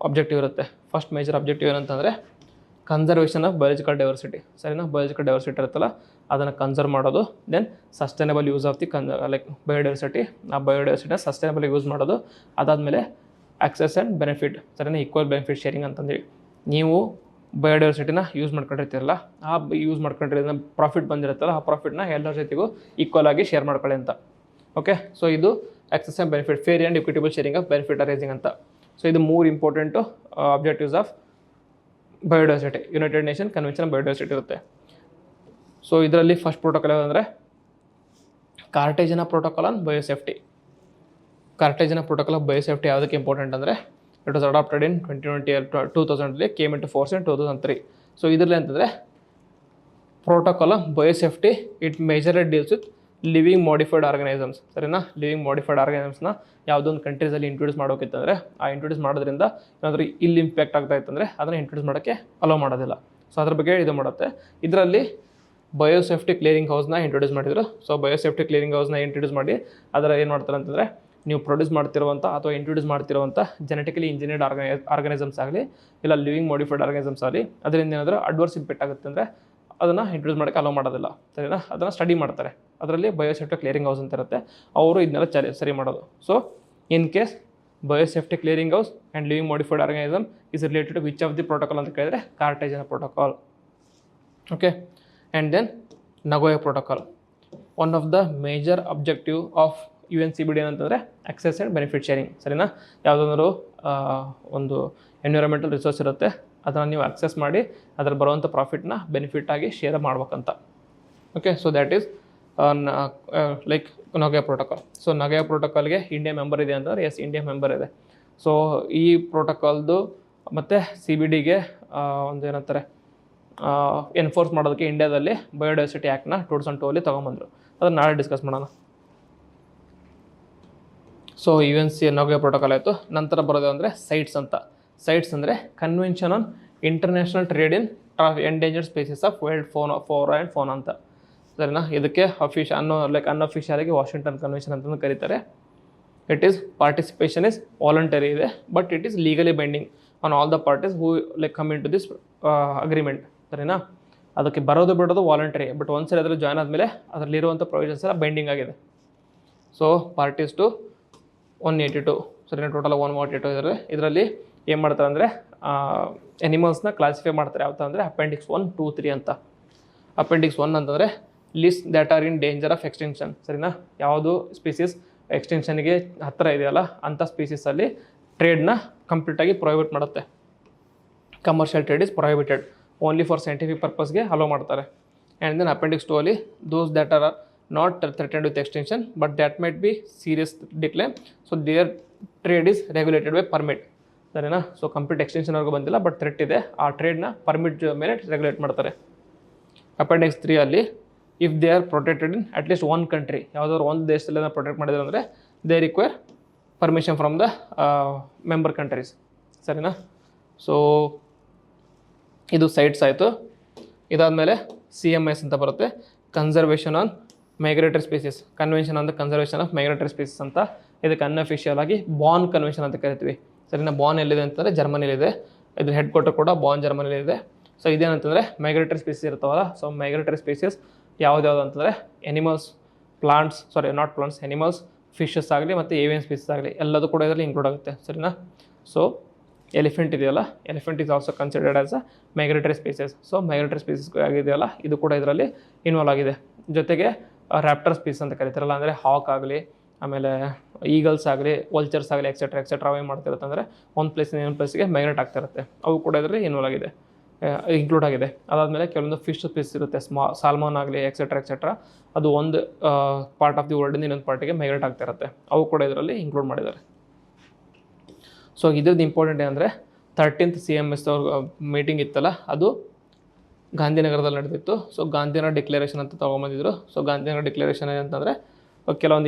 S2: ಅಬ್ಜೆಕ್ಟಿವ್ ಇರುತ್ತೆ. ಫಸ್ಟ್ ಮೇಜರ್ ಅಬ್ಜೆಕ್ಟಿವ್ ಏನಂತಂದರೆ ಕನ್ಸರ್ವೇಷನ್ ಆಫ್ ಬಯೋಲಾಜಿಕಲ್ ಡೈವರ್ಸಿಟಿ, ಸರಿನಾ. ಬಯೋಲಾಜಿಕಲ್ ಡೈವರ್ಸಿಟಿ ಇರುತ್ತಲ್ಲ ಅದನ್ನು ಕನ್ಸರ್ವ್ ಮಾಡೋದು. Then sustainable use of the biodiversity, ಆ ಬಯೋಡೈವರ್ಸಿಟಿನ ಸಸ್ಟೈನಬಲ್ ಯೂಸ್ ಮಾಡೋದು. ಅದಾದಮೇಲೆ ಆಕ್ಸೆಸ್ ಆ್ಯಂಡ್ ಬೆನಿಫಿಟ್, ಸರಿನಾ, ಈಕ್ವಲ್ ಬೆನಿಫಿಟ್ ಶೇರಿಂಗ್ ಅಂತಂದೇಳಿ. ನೀವು ಬಯೋಡೈವರ್ಸಿಟಿನ ಯೂಸ್ ಮಾಡ್ಕೊಂಡಿರ್ತೀರಲ್ಲ, ಆ ಯೂಸ್ ಮಾಡ್ಕೊಂಡಿರೋ ಪ್ರಾಫಿಟ್ ಬಂದಿರುತ್ತಲ್ಲ, ಆ ಪ್ರಾಫಿಟ್ನ ಎಲ್ಲರ ಜೊತೆಗೂ ಈಕ್ವಲ್ ಆಗಿ ಶೇರ್ ಮಾಡ್ಕೊಳ್ಳಿ ಅಂತ. ಓಕೆ, ಸೊ ಇದು access and benefit, fair and equitable sharing of benefit arranging ಅಂತ. ಸೊ ಇದು 3 important objectives of biodiversity. United nation convention on biodiversity ಇರುತ್ತೆ. ಸೊ ಇದರಲ್ಲಿ ಫಸ್ಟ್ ಪ್ರೋಟೋಕಾಲ್ ಯಾವುದಂದರೆ Cartagena protocol on biosafety. Cartagena protocol of biosafety ಯಾವುದಕ್ಕೆ ಇಂಪಾರ್ಟೆಂಟ್ ಅಂದರೆ it was adopted in 2020 came into force in 2003. So ಇದರಲ್ಲಿ ಅಂತಂದರೆ protocol of biosafety it majorly deals with living modified ಆರ್ಗನೈಸಮ್ಸ್, ಸರಿನಾ. ಲಿವಿಂಗ್ ಮಾಡಿಫೈಡ್ ಆರ್ಗನೈಸಮ್ಸ್ನ ಯಾವುದೊಂದು ಕಂಟ್ರೀಸಲ್ಲಿ ಇಂಟ್ರೊಡ್ಯೂಸ್ ಮಾಡೋಕ್ಕಿತ್ತಂದರೆ ಆ ಇಂಟ್ರೊಡ್ಯೂಸ್ ಮಾಡೋದ್ರಿಂದ ಏನಾದರೂ ಇಲ್ಲಿ ಇಂಪ್ಯಾಕ್ಟ್ ಆಗ್ತಾ ಇತ್ತಂದರೆ ಅದನ್ನು ಇಂಟ್ರೊಡ್ಯೂಸ್ ಮಾಡೋಕ್ಕೆ ಅಲೋ ಮಾಡೋದಿಲ್ಲ. ಸೊ ಅದ್ರ ಬಗ್ಗೆ ಇದು ಮಾಡುತ್ತೆ. ಇದರಲ್ಲಿ ಬಯೋಸೇಫ್ಟಿ ಕ್ಲಿಯರಿಂಗ್ ಹೌಸ್ನ ಇಂಟ್ರೊಡ್ಯೂಸ್ ಮಾಡಿದರು. ಸೊ ಬಯೋಸೇಫ್ಟಿ ಕ್ಲಿಯರಿಂಗ್ ಹೌಸ್ನ ಇಂಟ್ರೊಡ್ಯೂಸ್ ಮಾಡಿ ಅದರ ಏನು ಮಾಡ್ತಾರೆ ಅಂತಂದರೆ ನೀವು ಪ್ರೊಡ್ಯೂಸ್ ಮಾಡ್ತಿರುವಂಥ ಅಥವಾ ಇಂಟ್ರೊಡ್ಯೂಸ್ ಮಾಡ್ತಿರುವಂಥ ಜೆನೆಟಿಕಲಿ ಇಂಜಿನಿಯರ್ಡ್ ಆರ್ಗನಿಸಮ್ಸ್ ಆಗಲಿ ಇಲ್ಲ ಲಿವಿಂಗ್ ಮಾಡಿಫೈಡ್ ಆರ್ಗನಿಸಮ್ಸ್ ಆಗಲಿ ಅದರಿಂದ ಏನಾದರೂ ಅಡ್ವರ್ಸ್ ಇಂಪ್ಯಾಕ್ಟ್ ಆಗುತ್ತೆ ಅಂದರೆ ಅದನ್ನು ಇಂಟ್ರೊಡ್ಯೂಸ್ ಮಾಡೋಕ್ಕೆ ಅಲೋ ಮಾಡೋದಿಲ್ಲ, ಸರಿನಾ. ಅದನ್ನು ಸ್ಟಡಿ ಮಾಡ್ತಾರೆ, ಅದರಲ್ಲಿ ಬಯೋಸೇಫ್ಟಿ ಕ್ಲಿಯರಿಂಗ್ ಹೌಸ್ ಅಂತ ಇರುತ್ತೆ, ಅವರು ಇದನ್ನೆಲ್ಲ ಸರಿ ಮಾಡೋದು. So in case biosafety clearing house and living modified organism is related to which of the protocol ಅಂತ ಕೇಳಿದರೆ Cartagena protocol. Okay, and then Nagoya protocol. One of the major objective of UNCBD ಏನಂತಂದರೆ ಆಕ್ಸೆಸ್ ಆ್ಯಂಡ್ ಬೆನಿಫಿಟ್ ಶೇರಿಂಗ್, ಸರಿನಾ. ಯಾವುದಾದ್ರು ಒಂದು ಎನ್ವಿರಾನ್ಮೆಂಟಲ್ ರಿಸೋರ್ಸ್ ಇರುತ್ತೆ, ಅದನ್ನು ನೀವು ಆಕ್ಸೆಸ್ ಮಾಡಿ ಅದ್ರ ಬರುವಂಥ ಪ್ರಾಫಿಟ್ನ ಬೆನಿಫಿಟ್ ಆಗಿ ಶೇರ್ ಮಾಡ್ಬೇಕಂತ. Okay, so that is like Nagoya protocol. So Nagoya ಪ್ರೋಟೋಕಾಲ್ಗೆ ಇಂಡಿಯಾ ಮೆಂಬರ್ ಇದೆ ಅಂತಂದರೆ ಎಸ್, ಇಂಡಿಯಾ ಮೆಂಬರ್ ಇದೆ. ಸೊ ಈ ಪ್ರೋಟೋಕಾಲ್ದು ಮತ್ತು CBDಗೆ ಒಂದು ಏನಂತಾರೆ ಎನ್ಫೋರ್ಸ್ ಮಾಡೋದಕ್ಕೆ ಇಂಡಿಯಾದಲ್ಲಿ ಬಯೋಡೈವರ್ಸಿಟಿ ಆ್ಯಕ್ಟ್ನ 2002 ತೊಗೊಂಬಂದರು. ಅದನ್ನು ನಾಳೆ ಡಿಸ್ಕಸ್ ಮಾಡೋಣ. ಸೊ UNC ನಗೋಯಾ ಪ್ರೋಟೋಕಾಲ್ ಆಯಿತು. ನಂತರ ಬರೋದು ಅಂದರೆ ಸೈಟ್ಸ್ ಅಂತ. ಸೈಟ್ಸ್ ಅಂದರೆ convention on international trade in endangered species of wild flora and fauna ಅಂತ, ಸರಿನಾ. ಇದಕ್ಕೆ ಅನ್ಅಫಿಷಿಯಲಾಗಿ ವಾಷಿಂಗ್ಟನ್ ಕನ್ವೆನ್ಷನ್ ಅಂತಲೂ ಕರೀತಾರೆ. It is participation is voluntary ಇದೆ, but it is legally binding on all the parties who come in to this agreement, ಸರಿನಾ. ಅದಕ್ಕೆ ಬರೋದು ಬಿಡೋದು ವಾಲಂಟರಿ, ಬಟ್ ಒಂದ್ಸರಿ ಅದರಲ್ಲಿ ಜಾಯ್ನ್ ಆದಮೇಲೆ ಅದರಲ್ಲಿರುವಂಥ ಪ್ರೊವಿಷನ್ಸ್ ಎಲ್ಲ ಬೈಂಡಿಂಗ್ ಆಗಿದೆ. ಸೊ ಪಾರ್ಟೀಸ್ ಟು 182, ಸರಿನಾ, ಟೋಟಲ್ 142 ಇದ್ದಾರೆ. ಇದರಲ್ಲಿ ಏನು ಮಾಡ್ತಾರೆ ಅಂದರೆ ಎನಿಮಲ್ಸ್ನ ಕ್ಲಾಸಿಫೈ ಮಾಡ್ತಾರೆ. ಯಾವ ಥರ ಅಂದರೆ ಅಪೆಂಡಿಕ್ಸ್ 1, 2, 3 ಅಂತ. ಅಪೆಂಡಿಕ್ಸ್ 1 ಅಂತಂದರೆ list that are in danger of extension, ಸರಿನಾ. ಯಾವುದು ಸ್ಪೀಸೀಸ್ ಎಕ್ಸ್ಟೆನ್ಷನ್ಗೆ ಹತ್ತಿರ ಇದೆಯಲ್ಲ ಅಂಥ ಸ್ಪೀಸೀಸಲ್ಲಿ ಟ್ರೇಡ್ನ ಕಂಪ್ಲೀಟಾಗಿ ಪ್ರೊಹಿಬಿಟ್ ಮಾಡುತ್ತೆ. Commercial trade is prohibited, only for scientific ಪರ್ಪಸ್ಗೆ ಅಲೋ ಮಾಡ್ತಾರೆ. ಆ್ಯಂಡ್ ದೆನ್ ಅಪೆಂಡಿಕ್ಸ್ 2 ಅಲ್ಲಿ those that are not threatened with extension but that might be serious decline, so their trade is regulated by permit, ಸರಿನಾ. ಸೊ ಕಂಪ್ಲೀಟ್ ಎಕ್ಸ್ಟೆನ್ಷನ್ವರೆಗೂ ಬಂದಿಲ್ಲ, ಬಟ್ ಥ್ರೆಟ್ ಇದೆ, ಆ ಟ್ರೇಡ್ನ ಪರ್ಮಿಟ್ ಮೇಲೆ ರೆಗ್ಯುಲೇಟ್ ಮಾಡ್ತಾರೆ. ಅಪೆಂಡಿಕ್ಸ್ 3 ಅಲ್ಲಿ if they are protected in at least one country, ಯಾವುದಾದ್ರು ಒಂದು ದೇಶದಲ್ಲಿ ಪ್ರೊಟೆಕ್ಟ್ ಮಾಡಿದ್ರೆ ಅಂದರೆ they require permission from the member countries, ಸರಿನಾ. ಸೊ ಇದು ಸೈಟ್ಸ್ ಆಯಿತು. ಇದಾದಮೇಲೆ CMS ಅಂತ ಬರುತ್ತೆ, conservation on migratory species, convention on the conservation of migratory species ಅಂತ. ಇದಕ್ಕೆ ಅನ್ಅಫಿಷಿಯಲ್ ಆಗಿ ಬಾನ್ ಕನ್ವೆನ್ಷನ್ ಅಂತ ಕರಿತೀವಿ, ಸರಿನಾ. ಬಾನ್ ಎಲ್ಲಿದೆ ಅಂತಂದರೆ ಜರ್ಮನಿಲಿದೆ, ಇದ್ರ ಹೆಡ್ ಕ್ವಾರ್ಟರ್ ಕೂಡ ಬಾನ್ ಜರ್ಮನಿಲಿದೆ. ಸೊ ಇದೇನಂತಂದರೆ ಮೈಗ್ರೇಟರಿ ಸ್ಪೀಸೀಸ್ ಇರ್ತಾವಲ್ಲ, ಸೊ ಮೈಗ್ರೇಟರಿ ಸ್ಪೀಸೀಸ್ ಯಾವ್ದು ಅಂತಂದರೆ ಎನಿಮಲ್ಸ್, ಫಿಶಸ್ ಆಗಲಿ ಮತ್ತು ಏವಿಯನ್ ಸ್ಪೀಸೀಸ್ ಆಗಲಿ ಎಲ್ಲದೂ ಕೂಡ ಇದರಲ್ಲಿ ಇನ್ಕ್ಲೂಡ್ ಆಗುತ್ತೆ, ಸರಿನಾ. ಸೊ ಎಲಿಫೆಂಟ್ ಇದೆಯಲ್ಲ, elephant is also considered as a migratory species. So migratory species ಆಗಿದೆಯಲ್ಲ, ಇದು ಕೂಡ ಇದರಲ್ಲಿ ಇನ್ವಾಲ್ವ್ ಆಗಿದೆ. ಜೊತೆಗೆ ರ್ಯಾಪ್ಟರ್ ಸ್ಪೀಸ್ ಅಂತ ಕರಿತಾರಲ್ಲ, ಅಂದರೆ ಹಾಕ್ ಆಗಲಿ, ಆಮೇಲೆ ಈಗಲ್ಸ್ ಆಗಲಿ, ವಲ್ಚರ್ಸ್ ಆಗಲಿ, ಎಕ್ಸೆಟ್ರಾ ಅವೇನು ಮಾಡ್ತಿರುತ್ತೆ ಅಂದರೆ ಒಂದು ಪ್ಲೇಸಿಂದ ಇನ್ನೊಂದು ಪ್ಲೇಸಿಗೆ ಮೈಗ್ರೇಟ್ ಆಗ್ತಿರುತ್ತೆ, ಅವು ಕೂಡ ಇದರಲ್ಲಿ ಇನ್ವಾಲ್ವ್ ಆಗಿದೆ, ಇನ್ಕ್ಲೂಡ್ ಆಗಿದೆ. ಅದಾದಮೇಲೆ ಕೆಲವೊಂದು ಫಿಶ್ ಸ್ಪೀಸ್ ಇರುತ್ತೆ, ಸಾಲ್ಮನ್ ಆಗಲಿ ಎಕ್ಸೆಟ್ರಾ, ಅದು ಒಂದು ಪಾರ್ಟ್ ಆಫ್ ದಿ ವರ್ಲ್ಡಿಂದ ಇನ್ನೊಂದು ಪಾರ್ಟಿಗೆ ಮೈಗ್ರೇಟ್ ಆಗ್ತಿರುತ್ತೆ, ಅವು ಕೂಡ ಇದರಲ್ಲಿ ಇನ್ಕ್ಲೂಡ್ ಮಾಡಿದ್ದಾರೆ. ಸೊ ಇದ್ರದ್ದು ಇಂಪಾರ್ಟೆಂಟ್ ಏನಂದರೆ 13th CMS ಮೀಟಿಂಗ್ ಇತ್ತಲ್ಲ, ಅದು ಗಾಂಧಿನಗರದಲ್ಲಿ ನಡೆದಿತ್ತು. ಸೊ ಗಾಂಧಿನಗರ ಡಿಕ್ಲರೇಷನ್ ಅಂತ ತೊಗೊಂಬಂದಿದ್ರು. ಸೊ ಗಾಂಧಿನಗರ ಡಿಕ್ಲರೇಷನ್ ಏನಂತಂದರೆ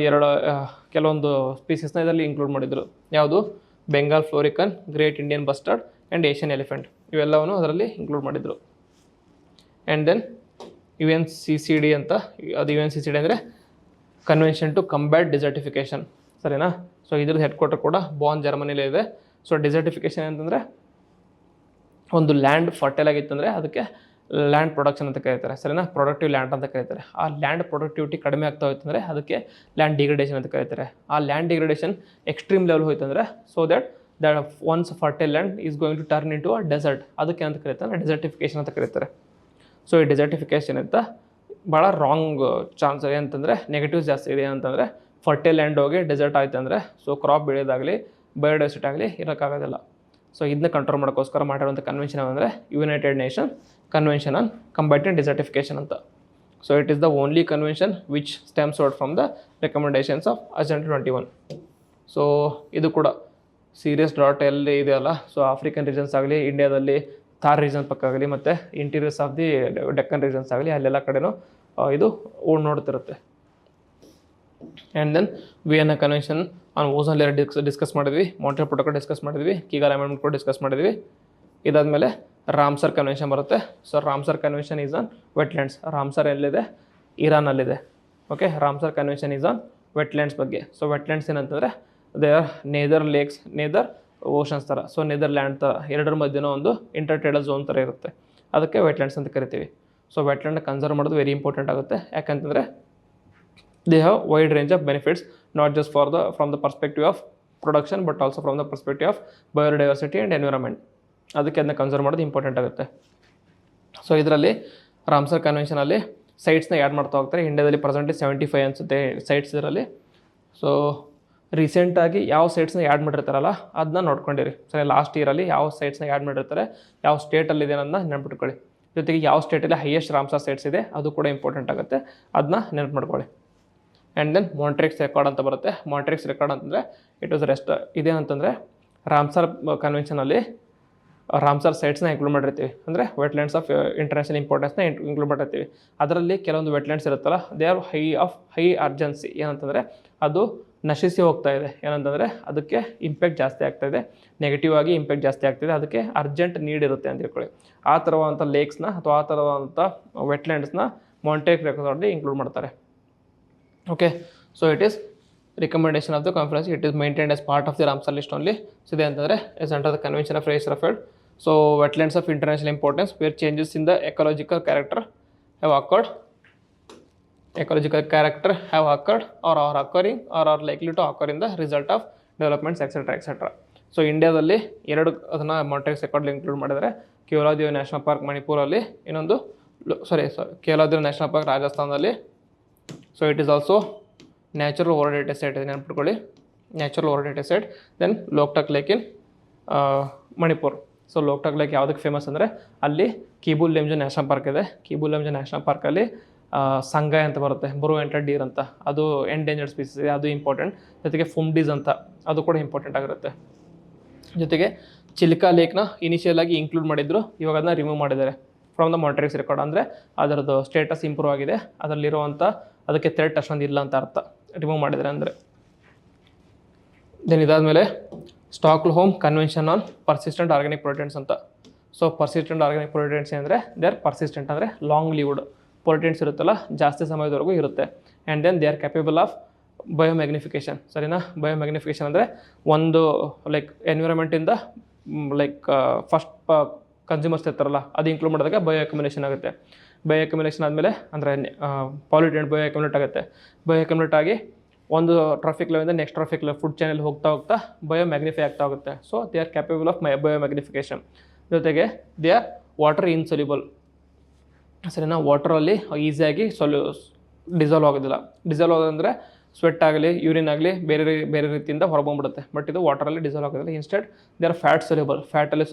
S2: ಕೆಲವೊಂದು ಸ್ಪೀಸೀಸ್ನ ಇದರಲ್ಲಿ ಇನ್ಕ್ಲೂಡ್ ಮಾಡಿದರು. ಯಾವುದು? Bengal ಫ್ಲೋರಿಕನ್, great Indian bustard and Asian elephant, ಇವೆಲ್ಲವನ್ನು ಅದರಲ್ಲಿ ಇನ್ಕ್ಲೂಡ್ ಮಾಡಿದರು. ಆ್ಯಂಡ್ ದೆನ್ UNCCD ಅಂತ, ಅದು UNCCD ಅಂದರೆ ಕನ್ವೆನ್ಷನ್ ಟು ಕಂಬ್ಯಾಟ್ ಡಿಸರ್ಟಿಫಿಕೇಷನ್, ಸರಿನಾ. ಸೊ ಇದ್ರದ್ದು ಹೆಡ್ ಕ್ವಾರ್ಟರ್ ಕೂಡ ಬಾನ್ ಜರ್ಮನಿಲೇ ಇದೆ. ಸೊ ಡಿಸರ್ಟಿಫಿಕೇಷನ್ ಅಂತಂದರೆ ಒಂದು ಲ್ಯಾಂಡ್ ಫರ್ಟೈಲ್ ಆಗಿತ್ತಂದರೆ ಅದಕ್ಕೆ ಲ್ಯಾಂಡ್ ಪ್ರೊಡಕ್ಷನ್ ಅಂತ ಕರೀತಾರೆ, ಸರಿನಾ. ಪ್ರೊಡಕ್ಟಿವ್ ಲ್ಯಾಂಡ್ ಅಂತ ಕರೀತಾರೆ. ಆ ಲ್ಯಾಂಡ್ ಪ್ರೊಡಕ್ಟಿವಿಟಿ ಕಡಿಮೆ ಆಗ್ತಾ ಹೋಯ್ತಂದರೆ ಅದಕ್ಕೆ ಲ್ಯಾಂಡ್ ಡಿಗ್ರೇಡೇಷನ್ ಅಂತ ಕರೀತಾರೆ. ಆ ಲ್ಯಾಂಡ್ ಡಿಗ್ರೇಡೇಷನ್ ಎಕ್ಸ್ಟ್ರೀಮ್ ಲೆವೆಲ್ ಹೋಯ್ತಂದರೆ so that once fertile land is going to turn in to a desert, ಅದಕ್ಕೆ ಅಂತ ಕರೀತಾರೆ ಡಿಸರ್ಟಿಫಿಕೇಷನ್ ಅಂತ ಕರೀತಾರೆ. ಸೊ ಈ ಡಿಸರ್ಟಿಫಿಕೇಷನ್ ಅಂತ ಭಾಳ ರಾಂಗ್ ಚಾನ್ಸ್ ಏನಂತಂದರೆ ನೆಗೆಟಿವ್ಸ್ ಜಾಸ್ತಿ ಇದೆ ಅಂತಂದರೆ ಫರ್ಟೈಲ್ ಲ್ಯಾಂಡ್ ಹೋಗಿ ಡೆಸರ್ಟ್ ಆಯ್ತು ಅಂದರೆ ಸೊ ಕ್ರಾಪ್ ಬೆಳೆಯೋದಾಗಲಿ ಬಯೋಡೈವರ್ಸಿಟಿ ಆಗಲಿ ಇರೋಕ್ಕಾಗೋದಿಲ್ಲ. ಸೊ ಇದನ್ನ ಕಂಟ್ರೋಲ್ ಮಾಡೋಕ್ಕೋಸ್ಕರ ಮಾಡಿರುವಂಥ ಕನ್ವೆನ್ಷನ್ ಅಂದರೆ United nation convention on combating desertification ಅಂತ. So it is the only convention which stems out from the recommendations of agenda 21. ಸೊ ಇದು ಕೂಡ ಸೀರಿಯಸ್ ಡ್ರಾಟ್ ಎಲ್ಲಿ ಇದೆಯಲ್ಲ, ಸೊ ಆಫ್ರಿಕನ್ ರೀಜನ್ಸ್ ಆಗಲಿ, ಇಂಡಿಯಾದಲ್ಲಿ ಥಾರ್ ರೀಜನ್ ಪಕ್ಕ ಆಗಲಿ, ಮತ್ತು interiors of the Deccan regions ಆಗಲಿ, ಅಲ್ಲೆಲ್ಲ ಕಡೆನೂ ಇದು ನೋಡ್ತಿರುತ್ತೆ. And then Vienna convention on ozone layer discuss ಮಾಡಿದ್ವಿ, ಮಾಂಟ್ರಿಯಲ್ ಪ್ರೋಟೋಕಾಲ್ ಡಿಸ್ಕಸ್ ಮಾಡಿದ್ವಿ, ಕೀಗಾಲ್ ಅಮೆಂಡ್ಮೆಂಟ್ ಕೂಡ ಡಿಸ್ಕಸ್ ಮಾಡಿದ್ವಿ. ಇದಾದಮೇಲೆ ರಾಮ್ಸರ್ ಕನ್ವೆನ್ಷನ್ ಬರುತ್ತೆ. So Ramsar convention is on wetlands. Ramsar ಎಲ್ಲಿದೆ? ಇರಾನಲ್ಲಿದೆ. Okay, Ramsar convention is on wetlands ಬಗ್ಗೆ. ಸೊ ವೆಟ್ಲ್ಯಾಂಡ್ಸ್ ಏನಂತಂದರೆ they are neither lakes neither oceans ಥರ, ಸೊ ನೇದರ್ ಲ್ಯಾಂಡ್ ಥರ, ಎರಡರ ಮಧ್ಯೆನೂ ಒಂದು ಇಂಟರ್ಟೈಡಲ್ ಝೋನ್ ಥರ ಇರುತ್ತೆ, ಅದಕ್ಕೆ ವೆಟ್ಲ್ಯಾಂಡ್ಸ್ ಅಂತ ಕರಿತೀವಿ. ಸೊ ವೆಟ್ಲ್ಯಾಂಡ್ ಕನ್ಸರ್ವ್ ಮಾಡೋದು ವೆರಿ ಇಂಪಾರ್ಟೆಂಟ್ ಆಗುತ್ತೆ, ಯಾಕಂತಂದರೆ they have wide range of benefits, not just from the perspective of production but also from the perspective of biodiversity and environment. ಅದಕ್ಕೆ ಅದನ್ನ ಕನ್ಸರ್ವ್ ಮಾಡೋದು ಇಂಪಾರ್ಟೆಂಟ್ ಆಗುತ್ತೆ. ಸೊ ಇದರಲ್ಲಿ ರಾಮ್ಸರ್ ಕನ್ವೆನ್ಷನಲ್ಲಿ ಸೈಟ್ಸ್ನ ಆ್ಯಡ್ ಮಾಡ್ತಾ ಹೋಗ್ತಾರೆ. ಇಂಡಿಯಾದಲ್ಲಿ ಪ್ರೆಸೆಂಟ್ಲಿ 75 ಅನಿಸುತ್ತೆ ಸೈಟ್ಸ್ ಇದರಲ್ಲಿ. ಸೊ ರೀಸೆಂಟಾಗಿ ಯಾವ ಸೈಟ್ಸ್ನ ಆ್ಯಡ್ ಮಾಡಿರ್ತಾರಲ್ಲ ಅದನ್ನ ನೋಡ್ಕೊಂಡಿರಿ. ಸರಿ, ಲಾಸ್ಟ್ ಇಯರಲ್ಲಿ ಯಾವ ಸೈಟ್ಸ್ನ ಆ್ಯಡ್ ಮಾಡಿರ್ತಾರೆ, ಯಾವ ಸ್ಟೇಟಲ್ಲಿದೆ ಅನ್ನೋದನ್ನ ನೆನ್ಪಿಟ್ಕೊಳ್ಳಿ. ಜೊತೆಗೆ ಯಾವ ಸ್ಟೇಟಲ್ಲಿ ಹೈಯೆಸ್ಟ್ ರಾಮ್ಸರ್ ಸೈಟ್ಸ್ ಇದೆ ಅದು ಕೂಡ ಇಂಪಾರ್ಟೆಂಟ್ ಆಗುತ್ತೆ, ಅದನ್ನ ನೆನಪು ಮಾಡ್ಕೊಳ್ಳಿ. ಆ್ಯಂಡ್ ದೆನ್ ಮಾಂಟ್ರಿಕ್ಸ್ ರೆಕಾರ್ಡ್ ಅಂತ ಬರುತ್ತೆ. ಮಾಂಟ್ರಿಕ್ಸ್ ರೆಕಾರ್ಡ್ ಅಂತಂದರೆ ಇಟ್ ವಾಸ್ ರೆಸ್ಟ್. ಇದೇನಂತಂದರೆ ರಾಮ್ಸರ್ ಕನ್ವೆನ್ಷನಲ್ಲಿ ರಾಮ್ಸರ್ ಸೈಟ್ಸ್ನ ಇನ್ಕ್ಲೂಡ್ ಮಾಡಿರ್ತೀವಿ, ಅಂದರೆ ವೆಟ್ಲ್ಯಾಂಡ್ಸ್ ಆಫ್ ಇಂಟರ್ನ್ಯಾಷನಲ್ ಇಂಪಾರ್ಟೆನ್ಸ್ನ ಇನ್ಕ್ಲೂಡ್ ಮಾಡಿರ್ತೀವಿ. ಅದರಲ್ಲಿ ಕೆಲವೊಂದು ವೆಟ್ಲ್ಯಾಂಡ್ಸ್ ಇರುತ್ತಲ್ಲ, ದೇ ಆರ್ ಹೈ ಅರ್ಜೆನ್ಸಿ. ಏನಂತಂದರೆ ಅದು ನಶಿಸಿ ಹೋಗ್ತಾ ಇದೆ, ಏನಂತಂದರೆ ಅದಕ್ಕೆ ಇಂಪ್ಯಾಕ್ಟ್ ಜಾಸ್ತಿ ಆಗ್ತಾಯಿದೆ, ನೆಗೆಟಿವ್ ಆಗಿ ಇಂಪ್ಯಾಕ್ಟ್ ಜಾಸ್ತಿ ಆಗ್ತಾಯಿದೆ, ಅದಕ್ಕೆ ಅರ್ಜೆಂಟ್ ನೀಡ್ ಇರುತ್ತೆ ಅಂತ ಹೇಳ್ಕೊಳ್ಳಿ. ಆ ಥರವಾದಂಥ ಲೇಕ್ಸ್ನ ಅಥವಾ ಆ ಥರವಾದಂಥ ವೆಟ್ಲ್ಯಾಂಡ್ಸ್ನ ಮಾಂಟ್ರಿಕ್ಸ್ ರೆಕಾರ್ಡಲ್ಲಿ ಇನ್ಕ್ಲೂಡ್ ಮಾಡ್ತಾರೆ. Okay, so it is recommendation of the conference. It is maintained as part of the Ramsar list only. So ಇದೆ ಅಂತಂದರೆ is under the convention of Reichenfeld. So wetlands of international importance where changes in the ecological character have occurred or are occurring or are likely to occur in the result of developments etc. So ಇಂಡಿಯಾದಲ್ಲಿ ಎರಡು ಅದನ್ನು ಮಾಂಟ್ರಿಕ್ಸ್ ರೆಕಾರ್ಡ್ ಇನ್ಕ್ಲೂಡ್ ಮಾಡಿದರೆ. ಕೇವಲಾದೇವಿ ನ್ಯಾಷನಲ್ ಪಾರ್ಕ್ ಮಣಿಪುರಲ್ಲಿ, ಇನ್ನೊಂದು ಕೇವಲಾದೇವಿ ನ್ಯಾಷನಲ್ ಪಾರ್ಕ್ ರಾಜಸ್ಥಾನದಲ್ಲಿ. So it is also natural world heritage site ಇದೆ, ನೆನ್ಪಿಟ್ಕೊಳ್ಳಿ, natural world heritage site. Then Loktak lake in Manipur. So Loktak lake ಯಾವುದಕ್ಕೆ ಫೇಮಸ್ ಅಂದರೆ ಅಲ್ಲಿ ಕೀಬುಲ್ ಲೆಮ್ಜೋ ನ್ಯಾಷನಲ್ ಪಾರ್ಕ್ ಇದೆ. ಕೀಬುಲ್ ಲೆಮ್ಜೋ ನ್ಯಾಷನಲ್ ಪಾರ್ಕಲ್ಲಿ ಸಂಗಾಯ್ ಅಂತ ಬರುತ್ತೆ, ಬ್ರೂ ಎಂಟರ್ ಡೀರ್ ಅಂತ, ಅದು ಎಂಡೇಂಜರ್ಡ್ ಸ್ಪೀಸೀಸ್ ಇದೆ, ಅದು ಇಂಪಾರ್ಟೆಂಟ್. ಜೊತೆಗೆ ಫುಮ್ಡೀಸ್ ಅಂತ ಅದು ಕೂಡ ಇಂಪಾರ್ಟೆಂಟ್ ಆಗಿರುತ್ತೆ. ಜೊತೆಗೆ ಚಿಲ್ಕಾ ಲೇಕ್ನ ಇನಿಷಿಯಲ್ ಆಗಿ ಇನ್ಕ್ಲೂಡ್ ಮಾಡಿದ್ರು, ಇವಾಗ ಅದನ್ನ ರಿಮೂವ್ ಮಾಡಿದ್ದಾರೆ ಫ್ರಮ್ ದ ಮಾಂಟ್ರಿಕ್ಸ್ ರೆಕಾರ್ಡ್. ಅಂದರೆ ಅದರದ್ದು ಸ್ಟೇಟಸ್ ಇಂಪ್ರೂವ್ ಆಗಿದೆ, ಅದರಲ್ಲಿರುವಂಥ ಅದಕ್ಕೆ ಥ್ರೆಟ್ ಅಷ್ಟೊಂದು ಇಲ್ಲ ಅಂತ ಅರ್ಥ, ರಿಮೂವ್ ಮಾಡಿದರೆ ಅಂದರೆ. ದೆನ್ ಇದಾದಮೇಲೆ Stockholm convention on persistent organic pollutants ಅಂತ. ಸೊ ಪರ್ಸಿಸ್ಟೆಂಟ್ ಆರ್ಗ್ಯಾನಿಕ್ ಪೊಲ್ಯೂಟೆಂಟ್ಸ್ ಅಂದರೆ ದೇ ಆರ್ ಪರ್ಸಿಸ್ಟೆಂಟ್ ಅಂದರೆ ಲಾಂಗ್ ಲಿವ್ಡ್ ಪೊಲ್ಯೂಟೆಂಟ್ಸ್ ಇರುತ್ತಲ್ಲ, ಜಾಸ್ತಿ ಸಮಯದವರೆಗೂ ಇರುತ್ತೆ. And then they are capable of biomagnification. ಸರಿನಾ, ಬಯೋಮ್ಯಾಗ್ನಿಫಿಕೇಷನ್ ಅಂದರೆ ಒಂದು ಲೈಕ್ ಎನ್ವಿರಾನ್ಮೆಂಟಿಂದ ಲೈಕ್ ಫಸ್ಟ್ ಕನ್ಸ್ಯೂಮರ್ಸ್ ಇರ್ತಾರಲ್ಲ ಅದು ಇನ್ಕ್ಲೂಡ್ ಮಾಡಿದಾಗ ಬಯೋ ಅಕ್ಯುಮುಲೇಷನ್ ಆಗುತ್ತೆ. ಬಯೋ ಅಕ್ಯುಮುಲೇಷನ್ ಆದಮೇಲೆ ಅಂದರೆ ಪಾಲ್ಯೂಟೆಂಟ್ ಬಯೋ ಅಕ್ಯುಮುಲೇಟ್ ಆಗುತ್ತೆ. ಬಯೋ ಅಕ್ಯುಮುಲೇಟ್ ಆಗಿ ಒಂದು ಟ್ರಾಫಿಕ್ ಲೆವೆಲಿಂದ next trophic level food channel ಹೋಗ್ತಾ ಬಯೋ ಮ್ಯಾಗ್ನಿಫೈ ಆಗ್ತಾ ಹೋಗುತ್ತೆ. So they are capable of bio magnification. ಜೊತೆಗೆ ದೇ ಆರ್ ವಾಟರ್ ಇನ್ಸೊಲ್ಯೂಬಲ್. ಸರಿನಾ, ವಾಟರಲ್ಲಿ ಈಸಿಯಾಗಿ ಡಿಸಾಲ್ವ್ ಆಗೋದಿಲ್ಲ. ಡಿಸಾಲ್ವ್ ಆಗೋದಂದರೆ ಸ್ವೆಟ್ ಆಗಲಿ ಯೂರಿನ್ ಆಗಲಿ ಬೇರೆ ರೀತಿಯಿಂದ ಹೊರಬಂದ್ಬಿಡುತ್ತೆ, ಬಟ್ ಇದು ವಾಟರಲ್ಲಿ ಡಿಸಾಲ್ವ್ ಆಗೋದಿಲ್ಲ. Instead they are fat soluble, ಫ್ಯಾಟಲ್ಲಿ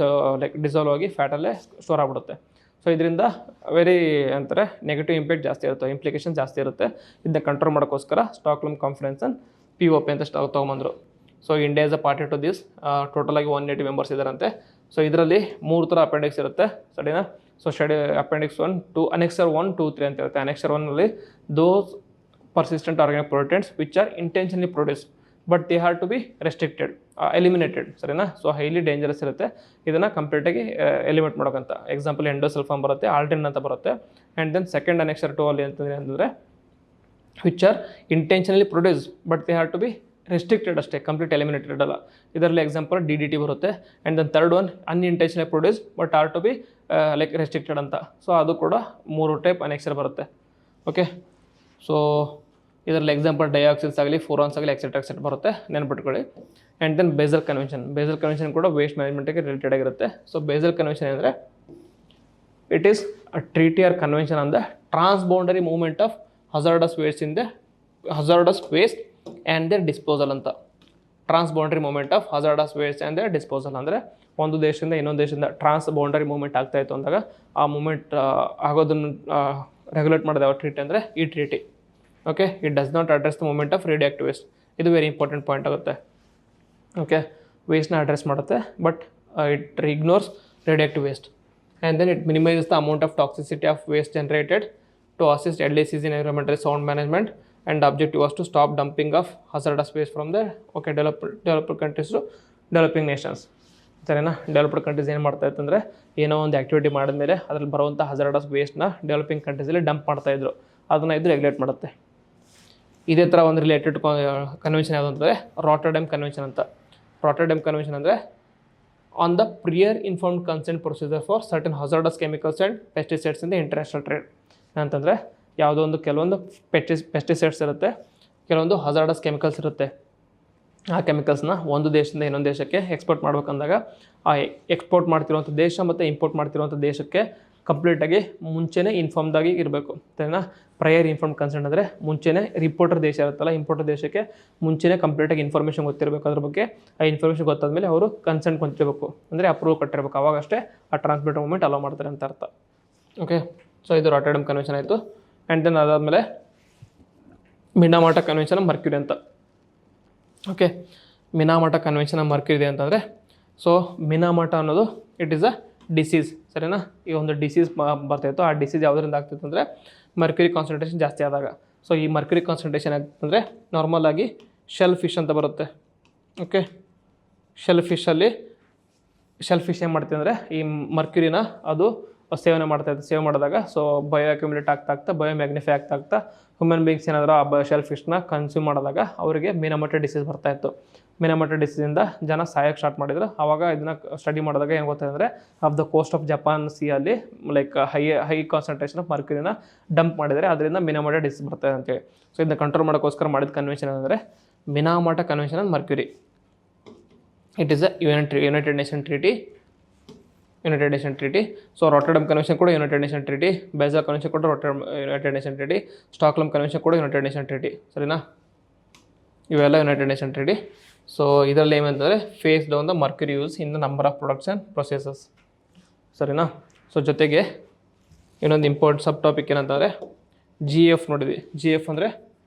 S2: ಲೈಕ್ ಡಿಸಾಲ್ವ್ ಆಗಿ ಫ್ಯಾಟಲ್ಲೇ ಸ್ಟೋರ್ ಆಗಿಬಿಡುತ್ತೆ. ಸೊ ಇದರಿಂದ ವೆರಿ ಅಂತಾರೆ ನೆಗೆಟಿವ್ ಇಂಪ್ಯಾಕ್ಟ್ ಜಾಸ್ತಿ ಇರುತ್ತೆ, ಇಂಪ್ಲಿಕೇಶನ್ ಜಾಸ್ತಿ ಇರುತ್ತೆ. ಇದನ್ನ ಕಂಟ್ರೋಲ್ ಮಾಡೋಕ್ಕೋಸ್ಕರ ಸ್ಟಾಕ್ಹೋಮ್ ಕಾನ್ಫರೆನ್ಸ್ ಅಂಡ್ POP ಅಂತ ತೊಗೊಂಬಂದರು. So India is a party to this. ಟೋಟಲಾಗಿ 180 ಮೆಂಬರ್ಸ್ ಇದ್ದಾರಂತೆ. ಸೊ ಇದರಲ್ಲಿ 3 ಥರ ಅಪೆಂಡಿಕ್ಸ್ ಇರುತ್ತೆ, ಸರಿನಾ. ಸೊ ಅಪೆಂಡಿಕ್ಸ್ 1, 2, Annexure 1, 2, 3 ಅಂತ ಇರುತ್ತೆ. Annexure 1ನಲ್ಲಿ those persistent organic pollutants which are intentionally produced but they have to be restricted, eliminated, ಸರಿನಾ. ಸೊ ಹೈಲಿ ಡೇಂಜರಸ್ ಇರುತ್ತೆ, ಇದನ್ನು ಕಂಪ್ಲೀಟಾಗಿ ಎಲಿಮಿನೇಟ್ ಮಾಡೋಕ್ಕಂತ. ಎಕ್ಸಾಂಪಲ್ ಎಂಡೋಸಲ್ಫಾನ್ ಬರುತ್ತೆ, ಆಲ್ಟಿನ್ ಅಂತ ಬರುತ್ತೆ. ಆ್ಯಂಡ್ ದೆನ್ ಸೆಕೆಂಡ್ Annexure 2 ಅಲ್ಲಿ ಅಂತಂದರೆ which are intentionally produce but they have to be restricted ಅಷ್ಟೇ, ಕಂಪ್ಲೀಟ್ ಎಲಿಮಿನೇಟೆಡ್ ಅಲ್ಲ. ಇದರಲ್ಲಿ ಎಕ್ಸಾಂಪಲ್ DDT ಬರುತ್ತೆ. And then third one unintentionally produce but are to be like restricted ಅಂತ. ಸೊ ಅದು ಕೂಡ 3 ಟೈಪ್ Annexure ಬರುತ್ತೆ. ಓಕೆ, ಸೊ ಇದರಲ್ಲಿ ಎಕ್ಸಾಂಪಲ್ ಡೈಆಕ್ಸಿನ್ಸ್ ಆಗಲಿ, ಫೋರಾನ್ಸ್ ಆಗಲಿ, ಎಕ್ಸೆಟ್ರಾ ಬರುತ್ತೆ, ನೆನ್ಪಿಟ್ಕೊಳ್ಳಿ. ಆ್ಯಂಡ್ ದೆನ್ ಬೇಸಲ್ ಕನ್ವೆನ್ಷನ್ ಕೂಡ ವೇಸ್ಟ್ ಮ್ಯಾನೇಜ್ಮೆಂಟಿಗೆ ರಿಲೇಟೆಡ್ ಆಗಿರುತ್ತೆ. ಸೊ ಬೇಸಲ್ ಕನ್ವೆನ್ಷನ್ ಅಂದರೆ it is a treaty R convention on the transboundary movement of hazardous waste and their disposal ಅಂತ. Transboundary movement of hazardous waste and their disposal ಅಂದರೆ ಒಂದು ದೇಶದಿಂದ ಇನ್ನೊಂದು ದೇಶದಿಂದ ಟ್ರಾನ್ಸ್ಬೌಂಡರಿ ಮೂವ್ಮೆಂಟ್ ಆಗ್ತಾಯಿತ್ತು ಅಂದಾಗ ಆ ಮೂವ್ಮೆಂಟ್ ಆಗೋದನ್ನು ರೆಗ್ಯುಲೇಟ್ ಮಾಡೋದು ಯಾವ ಟ್ರೀಟಿ ಅಂದರೆ ಈ treaty. Okay, it does not address the movement of radioactive waste. ಇದು ವೆರಿ ಇಂಪಾರ್ಟೆಂಟ್ ಪಾಯಿಂಟ್ ಆಗುತ್ತೆ. ಓಕೆ, ವೇಸ್ಟ್ನ ಅಡ್ರೆಸ್ ಮಾಡುತ್ತೆ but it ignores radioactive waste. And then it minimises the amount of toxicity of waste generated to assist LACs in environmental sound management, and the objective was to stop dumping of hazardous waste from the developed countries to developing nations. ಸರಿನಾ, ಡೆವಲಪ್ಡ್ ಕಂಟ್ರೀಸ್ ಏನು ಮಾಡ್ತಾ ಇತ್ತು ಅಂದರೆ ಏನೋ ಒಂದು ಆ್ಯಕ್ಟಿವಿಟಿ ಮಾಡಿದ್ಮೇಲೆ ಅದ್ರಲ್ಲಿ ಬರುವಂಥ ಹಜಾರ್ಡಸ್ ವೇಸ್ಟ್ನ ಡೆವಲಪಿಂಗ್ ಕಂಟ್ರೀಸಲ್ಲಿ ಡಂಪ್ ಮಾಡ್ತಾಯಿದ್ರು, ಅದನ್ನು ಇದು ರೆಗ್ಯುಲೇಟ್ ಮಾಡುತ್ತೆ. ಇದೇ ಥರ ಒಂದು ರಿಲೇಟೆಡ್ ಕನ್ವೆನ್ಷನ್ ಯಾವುದು ಅಂತಂದರೆ ರಾಟರ್ಡ್ಯಾಮ್ ಕನ್ವೆನ್ಷನ್ ಅಂತ. ರಾಟರ್ಡ್ಯಾಮ್ ಕನ್ವೆನ್ಷನ್ ಅಂದರೆ on the prior informed consent procedure for certain hazardous chemicals and pesticides in the international trade. ಅಂತಂದರೆ ಯಾವುದೋ ಒಂದು ಕೆಲವೊಂದು ಪೆಸ್ಟಿಸೈಡ್ಸ್ ಇರುತ್ತೆ, ಕೆಲವೊಂದು ಹಜಾರ್ಡಸ್ ಕೆಮಿಕಲ್ಸ್ ಇರುತ್ತೆ. ಆ ಕೆಮಿಕಲ್ಸ್ನ ಒಂದು ದೇಶದಿಂದ ಇನ್ನೊಂದು ದೇಶಕ್ಕೆ ಎಕ್ಸ್ಪೋರ್ಟ್ ಮಾಡ್ಬೇಕಂದಾಗ ಆ ಎಕ್ಸ್ಪೋರ್ಟ್ ಮಾಡ್ತಿರುವಂಥ ದೇಶ ಮತ್ತು ಇಂಪೋರ್ಟ್ ಮಾಡ್ತಿರುವಂಥ ದೇಶಕ್ಕೆ ಕಂಪ್ಲೀಟಾಗಿ ಮುಂಚೆನೇ ಇನ್ಫಾರ್ಮ್ದಾಗಿ ಇರಬೇಕು. ಸರಿನಾ? ಪ್ರಯರ್ ಇನ್ಫಾರ್ಮ್ ಕನ್ಸೆಂಟ್ ಅಂದರೆ ಮುಂಚೆನೇ ರಿಪೋರ್ಟರ್ ದೇಶ ಇರುತ್ತಲ್ಲ, ಇಂಪೋರ್ಟರ್ ದೇಶಕ್ಕೆ ಮುಂಚೆನೇ ಕಂಪ್ಲೀಟಾಗಿ ಇನ್ಫಾರ್ಮೇಷನ್ ಗೊತ್ತಿರಬೇಕು. ಅದ್ರ ಬಗ್ಗೆ ಆ ಇನ್ಫಾರ್ಮೇಷನ್ ಗೊತ್ತಾದ್ಮೇಲೆ ಅವರು ಕನ್ಸೆಂಟ್ ಕೊಟ್ಟಿರಬೇಕು, ಅಂದರೆ ಅಪ್ರೂವ್ ಕೊಟ್ಟಿರಬೇಕು. ಅವಾಗಷ್ಟೇ ಆ ಟ್ರಾನ್ಸ್ಮಿಟ್ ಮೂವ್ಮೆಂಟ್ ಅಲೋ ಮಾಡ್ತಾರೆ ಅಂತ ಅರ್ಥ. ಓಕೆ, ಸೊ ಇದು ರಾಟರ್ಡಮ್ ಕನ್ವೆನ್ಷನ್ ಆಯಿತು. ಆ್ಯಂಡ್ ದೆನ್ ಅದಾದಮೇಲೆ ಮಿನಾಮಾಟ ಕನ್ವೆನ್ಷನ್ ಮರ್ಕ್ಯುರಿ ಅಂತ. ಓಕೆ, ಮಿನಾಮಾಟ ಕನ್ವೆನ್ಷನ್ ಮರ್ಕ್ಯುರಿ ಇದೆ ಅಂತಂದರೆ, ಸೊ ಮಿನಾಮಾಟ ಅನ್ನೋದು ಇಟ್ ಈಸ್ ಅ ಡಿಸೀಸ್. ಸರಿನಾ? ಈ ಒಂದು ಡಿಸೀಸ್ ಬರ್ತಾಯಿತ್ತು. ಆ ಡಿಸೀಸ್ ಯಾವುದರಿಂದ ಆಗ್ತಿತ್ತು ಅಂದರೆ ಮರ್ಕ್ಯುರಿ ಕಾನ್ಸಂಟ್ರೇಷನ್ ಜಾಸ್ತಿ ಆದಾಗ. ಸೊ ಈ ಮರ್ಕ್ಯುರಿ ಕಾನ್ಸಂಟ್ರೇಷನ್ ಆಗ್ತಂದರೆ ನಾರ್ಮಲ್ ಆಗಿ ಶೆಲ್ ಫಿಶ್ ಅಂತ ಬರುತ್ತೆ. ಓಕೆ, ಶೆಲ್ ಫಿಶಲ್ಲಿ ಏನು ಮಾಡ್ತೀವಿ ಅಂದರೆ ಈ ಮರ್ಕ್ಯುರಿನ ಅದು ಸೇವನೆ ಮಾಡ್ತಾಯಿತ್ತು. ಸೇವ್ ಮಾಡಿದಾಗ ಸೊ ಬಯೋ ಅಕ್ಯುಮುಲೇಟ್ ಆಗ್ತಾ ಬಯೋ ಮ್ಯಾಗ್ನಿಫೈ ಆಗ್ತಾ ಹ್ಯೂಮನ್ ಬೀಯಿಂಗ್ಸ್ ಏನಾದರೂ ಆ ಶೆಲ್ ಫಿಶ್ನ ಕನ್ಸ್ಯೂಮ್ ಮಾಡಿದಾಗ ಅವರಿಗೆ ಮಿನಾಮೋಟೋ ಡಿಸೀಸ್ ಬರ್ತಾಯಿತ್ತು. ಮಿನಾಮೋಟೋ ಡಿಸೀಸಿಂದ ಜನ ಸಾಯಕ್ಕೆ ಸ್ಟಾರ್ಟ್ ಮಾಡಿದ್ರು. ಆವಾಗ ಇದನ್ನು ಸ್ಟಡಿ ಮಾಡಿದಾಗ ಏನು ಗೊತ್ತಾಯಿತು ಅಂದರೆ off the coast of Japan ಸಿಯಲ್ಲಿ ಲೈಕ್ ಹೈ ಕಾನ್ಸಂಟ್ರೇಷನ್ ಆಫ್ ಮರ್ಕ್ಯುರಿನ ಡಂಪ್ ಮಾಡಿದರೆ ಅದರಿಂದ ಮಿನಾಮೋಟೋ ಡಿಸೀಸ್ ಬರ್ತಾಯಿದೆ ಅಂತೇಳಿ. ಸೊ ಇದನ್ನ ಕಂಟ್ರೋಲ್ ಮಾಡೋಕ್ಕೋಸ್ಕರ ಮಾಡಿದ ಕನ್ವೆನ್ಷನ್ ಅಂದರೆ Minamata convention on mercury. It is a United Nation treaty. So Rotterdam convention ಕೂಡ United Nation treaty, Basel convention ಕೂಡ United Nation treaty, Stockholm convention ಕೂಡ ಯುನೈಟೆಡ್ ನೇಷನ್ ಟ್ರೀಟಿ. ಸರಿನಾ? ಇವೆಲ್ಲ ಯುನೈಟೆಡ್ ನೇಷನ್ ಟ್ರೀಟಿ. ಸೊ ಇದರಲ್ಲಿ ಏನಂತಂದರೆ phase down the mercury use in the number of production processes. ಸರಿನಾ? ಸೊ ಜೊತೆಗೆ ಇನ್ನೊಂದು ಇಂಪಾರ್ಟೆಂಟ್ ಸಬ್ ಟಾಪಿಕ್ ಏನಂತಂದರೆ GF ನೋಡಿದ್ವಿ. GF ಅಂದರೆ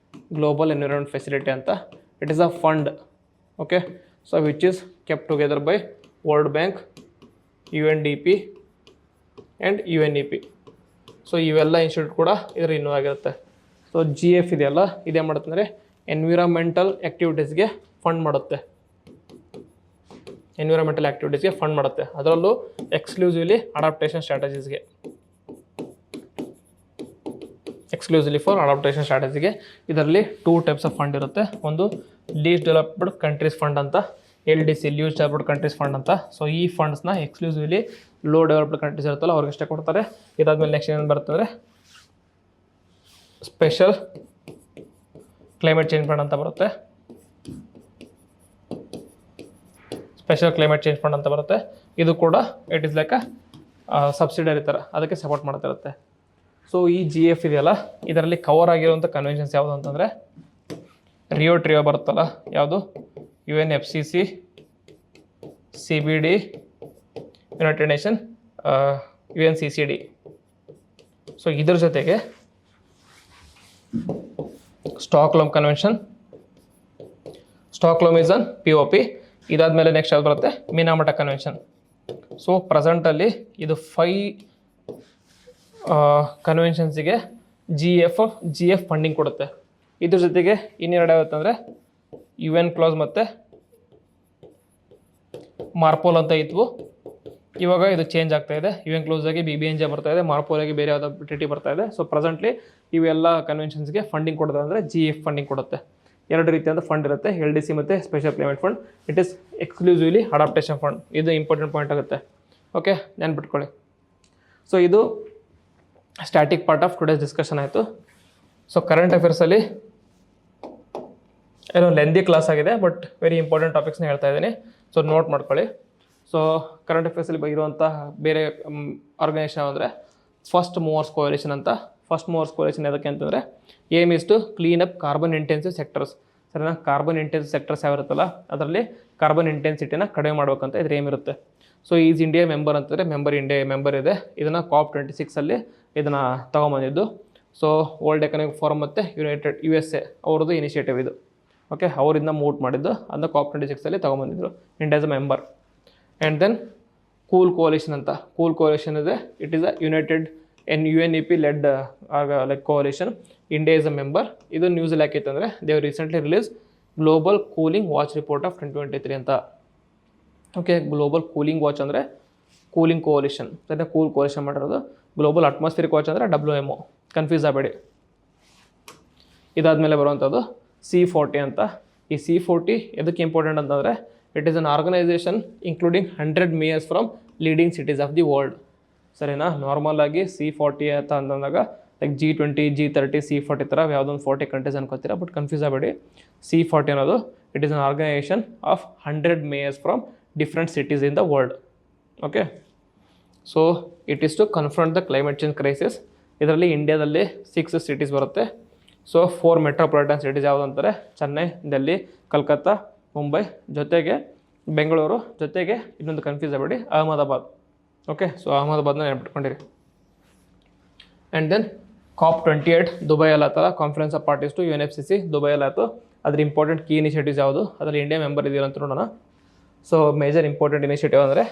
S2: ಗ್ಲೋಬಲ್ ಎನ್ವಿರಾನ್ಮೆಂಟ್ ಫೆಸಿಲಿಟಿ ಅಂತ. It is a fund. Okay, so which is kept together by world bank, UNDP and UNEP. So ಇವೆಲ್ಲ ಇನ್ಸ್ಟಿಟ್ಯೂಟ್ ಕೂಡ ಇದರ ಇನ್ವಾಲ್ವ್ ಆಗಿರುತ್ತೆ. ಸೊ GF ಇದೆಯಲ್ಲ, ಇದೇನು ಮಾಡುತ್ತೆ ಅಂದರೆ ಎನ್ವಿರಾನ್ಮೆಂಟಲ್ ಆ್ಯಕ್ಟಿವಿಟೀಸ್ಗೆ ಫಂಡ್ ಮಾಡುತ್ತೆ. ಅದರಲ್ಲೂ ಎಕ್ಸ್ಕ್ಲೂಸಿವ್ಲಿ ಅಡಾಪ್ಟೇಷನ್ ಸ್ಟ್ರಾಟಜೀಸ್ಗೆ. ಇದರಲ್ಲಿ 2 ಟೈಪ್ಸ್ ಆಫ್ ಫಂಡ್ ಇರುತ್ತೆ. ಒಂದು ಲೀಸ್ಟ್ ಡೆವಲಪ್ಡ್ ಕಂಟ್ರೀಸ್ ಫಂಡ್ ಅಂತ, LDC least developed countries fund ಅಂತ. ಸೊ ಈ ಫಂಡ್ಸ್ನ ಎಕ್ಸ್ಕ್ಲೂಸಿವ್ಲಿ ಲೋ ಡೆವಲಪ್ಡ್ ಕಂಟ್ರೀಸ್ ಇರುತ್ತಲ್ಲ ಅವ್ರಿಗೆ ಅಷ್ಟೇ ಕೊಡ್ತಾರೆ. ಇದಾದ್ಮೇಲೆ ನೆಕ್ಸ್ಟ್ ಏನು ಬರುತ್ತೆ ಅಂದರೆ ಸ್ಪೆಷಲ್ ಕ್ಲೈಮೇಟ್ ಚೇಂಜ್ ಫಂಡ್ ಅಂತ ಬರುತ್ತೆ. ಇದು ಕೂಡ it is like a subsidiary ಥರ, ಅದಕ್ಕೆ ಸಪೋರ್ಟ್ ಮಾಡ್ತಾ ಇರುತ್ತೆ. ಸೊ ಈ GF ಇದೆಯಲ್ಲ, ಇದರಲ್ಲಿ ಕವರ್ ಆಗಿರುವಂಥ ಕನ್ವೆನ್ಷನ್ಸ್ ಯಾವುದು ಅಂತಂದರೆ ರಿಯೋ ಟ್ರಿಯೋ ಬರುತ್ತಲ್ಲ, ಯಾವುದು UNFCCC, CBD, United nation, UNCCD. So ಇದ್ರ ಜೊತೆಗೆ Stockholm convention, Stockholm is an POP. ಇದಾದಮೇಲೆ ನೆಕ್ಸ್ಟ್ ಯಾವ್ದು ಬರುತ್ತೆ ಮಿನಾಮಾಟ ಕನ್ವೆನ್ಷನ್. ಸೊ ಪ್ರೆಸೆಂಟಲ್ಲಿ ಇದು 5 ಕನ್ವೆನ್ಷನ್ಸಿಗೆ GF ಫಂಡಿಂಗ್ ಕೊಡುತ್ತೆ. ಇದ್ರ ಜೊತೆಗೆ ಇನ್ನೆರಡು ಯಾವತ್ತು ಅಂದರೆ UN ಕ್ಲಾಸ್ ಮತ್ತು ಮಾರ್ಪೋಲ್ ಅಂತ ಇದ್ವು. ಇವಾಗ ಇದು ಚೇಂಜ್ ಆಗ್ತಾ ಇದೆ. UN ಕ್ಲೋಸಾಗಿ BBNJ ಬರ್ತಾ ಇದೆ, ಮಾರ್ಪೋಲಾಗಿ ಬೇರೆ ಯಾವುದೋ ಟ್ರೀಟಿ ಬರ್ತಾ ಇದೆ. ಸೊ ಪ್ರೆಸೆಂಟ್ಲಿ ಇವೆಲ್ಲ ಕನ್ವೆನ್ಷನ್ಸ್ಗೆ ಫಂಡಿಂಗ್ ಕೊಡೋದು ಅಂದರೆ GF ಫಂಡಿಂಗ್ ಕೊಡುತ್ತೆ. 2 ರೀತಿಯಾದ ಫಂಡ್ ಇರುತ್ತೆ, LDC ಮತ್ತು special climate fund. It is exclusively adaptation fund. ಇದು ಇಂಪಾರ್ಟೆಂಟ್ ಪಾಯಿಂಟ್ ಆಗುತ್ತೆ. ಓಕೆ, ನೆನ್ಪಿಟ್ಕೊಳ್ಳಿ. ಸೊ ಇದು static part of today's discussion ಆಯಿತು. ಸೊ ಕರೆಂಟ್ ಅಫೇರ್ಸಲ್ಲಿ ಏನೋ ಲೆಂದಿ ಕ್ಲಾಸ್ ಆಗಿದೆ, ಬಟ್ ವೆರಿ ಇಂಪಾರ್ಟೆಂಟ್ ಟಾಪಿಕ್ಸ್ನ ಹೇಳ್ತಾ ಇದ್ದೀನಿ. ಸೊ ನೋಟ್ ಮಾಡ್ಕೊಳ್ಳಿ. ಸೊ ಕರೆಂಟ್ ಅಫೇರ್ಸಲ್ಲಿ ಇರುವಂಥ ಬೇರೆ ಆರ್ಗನೈಸೇಷನ್ ಅಂದರೆ ಫಸ್ಟ್ ಮೂವರ್ಸ್ ಕೋalition ಅಂತ. ಫಸ್ಟ್ ಮೂವರ್ಸ್ ಕೋalition ಯಾವುದಕ್ಕೆ ಅಂತಂದರೆ aim is to clean up carbon intensive sectors. ಸರಿನಾ? ಕಾರ್ಬನ್ ಇಂಟೆನ್ಸಿವ್ ಸೆಕ್ಟರ್ಸ್ ಯಾವಿರುತ್ತಲ್ಲ ಅದರಲ್ಲಿ ಕಾರ್ಬನ್ ಇಂಟೆನ್ಸಿಟಿನ ಕಡಿಮೆ ಮಾಡ್ಬೇಕಂತ ಇದ್ರ ಏಮ್ ಇರುತ್ತೆ. ಸೊ ಈಸ್ ಇಂಡಿಯಾ ಮೆಂಬರ್ ಅಂತಂದರೆ ಮೆಂಬರ್ ಇದೆ. ಇದನ್ನು COP26 ಇದನ್ನು ತೊಗೊಂಬಂದಿದ್ದು. ಸೊ ವರ್ಲ್ಡ್ ಎಕನಾಮಿಕ್ ಫೋರಮ್ ಮತ್ತು USA ಅವ್ರದ್ದು ಇನಿಷಿಯೇಟಿವ್ ಇದು. ಓಕೆ, ಅವರಿಂದ ಮೂವ್ ಮಾಡಿದ್ದು, ಅದನ್ನ COP26 ತೊಗೊಂಬಂದಿದ್ರು India as a member. And then cool coalition ಅಂತ. ಕೂಲ್ ಕೋalition ಇದೆ. It is a UNEP led like ಕೋalition. India is a member. ಇದು ನ್ಯೂಸಲ್ಲಿ ಯಾಕೈತೆ ಅಂದರೆ they recently release global cooling watch report of 2023 ಅಂತ. ಓಕೆ, ಗ್ಲೋಬಲ್ ಕೂಲಿಂಗ್ ವಾಚ್ ಅಂದರೆ ಕೂಲಿಂಗ್ ಕೋalition. ಅದನ್ನು ಕೂಲ್ ಕೋalition ಮಾಡಿರೋದು. ಗ್ಲೋಬಲ್ ಅಟ್ಮಾಸ್ಫಿಯರಿಕ್ ವಾಚ್ ಅಂದರೆ WMO, ಕನ್ಫ್ಯೂಸ್ ಆಗಬೇಡಿ. ಇದಾದಮೇಲೆ ಬರುವಂಥದ್ದು C40 ಅಂತ. ಈ C40 ಎದಕ್ಕೆ ಇಂಪಾರ್ಟೆಂಟ್ ಅಂತಂದರೆ it is an organization including 100 mayors from leading cities of the world. ಸರಿನಾ? ನಾರ್ಮಲ್ ಆಗಿ C40 ಅಂತ ಅಂತಂದಾಗ ಲೈಕ್ G20, G30, C40 ಥರ ಯಾವುದೊಂದು 40 ಕಂಟ್ರೀಸ್ ಅನ್ಕೋತೀರಾ, ಬಟ್ ಕನ್ಫ್ಯೂಸ್ ಆಗಬೇಡಿ. C40 ಅನ್ನೋದು it is an organisation of 100 mayors from different cities in the world. Okay, so it is to confront the climate change crisis. ಇದರಲ್ಲಿ ಇಂಡಿಯಾದಲ್ಲಿ 6 ಸಿಟೀಸ್ ಬರುತ್ತೆ. ಸೊ 4 ಮೆಟ್ರೋಪಾಲಿಟನ್ ಸಿಟೀಸ್ ಯಾವುದು ಅಂತಾರೆ? ಚೆನ್ನೈ, ಡೆಲ್ಲಿ, ಕಲ್ಕತ್ತಾ, ಮುಂಬೈ, ಜೊತೆಗೆ ಬೆಂಗಳೂರು, ಜೊತೆಗೆ ಇನ್ನೊಂದು ಕನ್ಫ್ಯೂಸ್ ಆಗಬೇಡಿ, ಅಹಮದಾಬಾದ್. ಓಕೆ, ಸೊ ಅಹಮದಾಬಾದ್ನ ನೆನಪಿಟ್ಕೊಂಡಿರಿ. ಆ್ಯಂಡ್ ದೆನ್ COP28 ದುಬೈಯಲ್ಲಿ ಆಯ್ತಲ್ಲ, conference of parties to UNFCCC ದುಬೈಯಲ್ಲಿ ಆಯಿತು. ಅದ್ರ ಇಂಪಾರ್ಟೆಂಟ್ ಕೀ ಇನಿಷಿಯೇಟಿವ್ಸ್ ಯಾವುದು, ಅದರಲ್ಲಿ ಇಂಡಿಯಾ ಮೆಂಬರ್ ಇದೆಯಲ್ಲ ಅಂತ ನೋಡೋಣ. ಸೊ ಮೇಜರ್ ಇಂಪಾರ್ಟೆಂಟ್ ಇನಿಷಿಯೇಟಿವ್ ಅಂದರೆ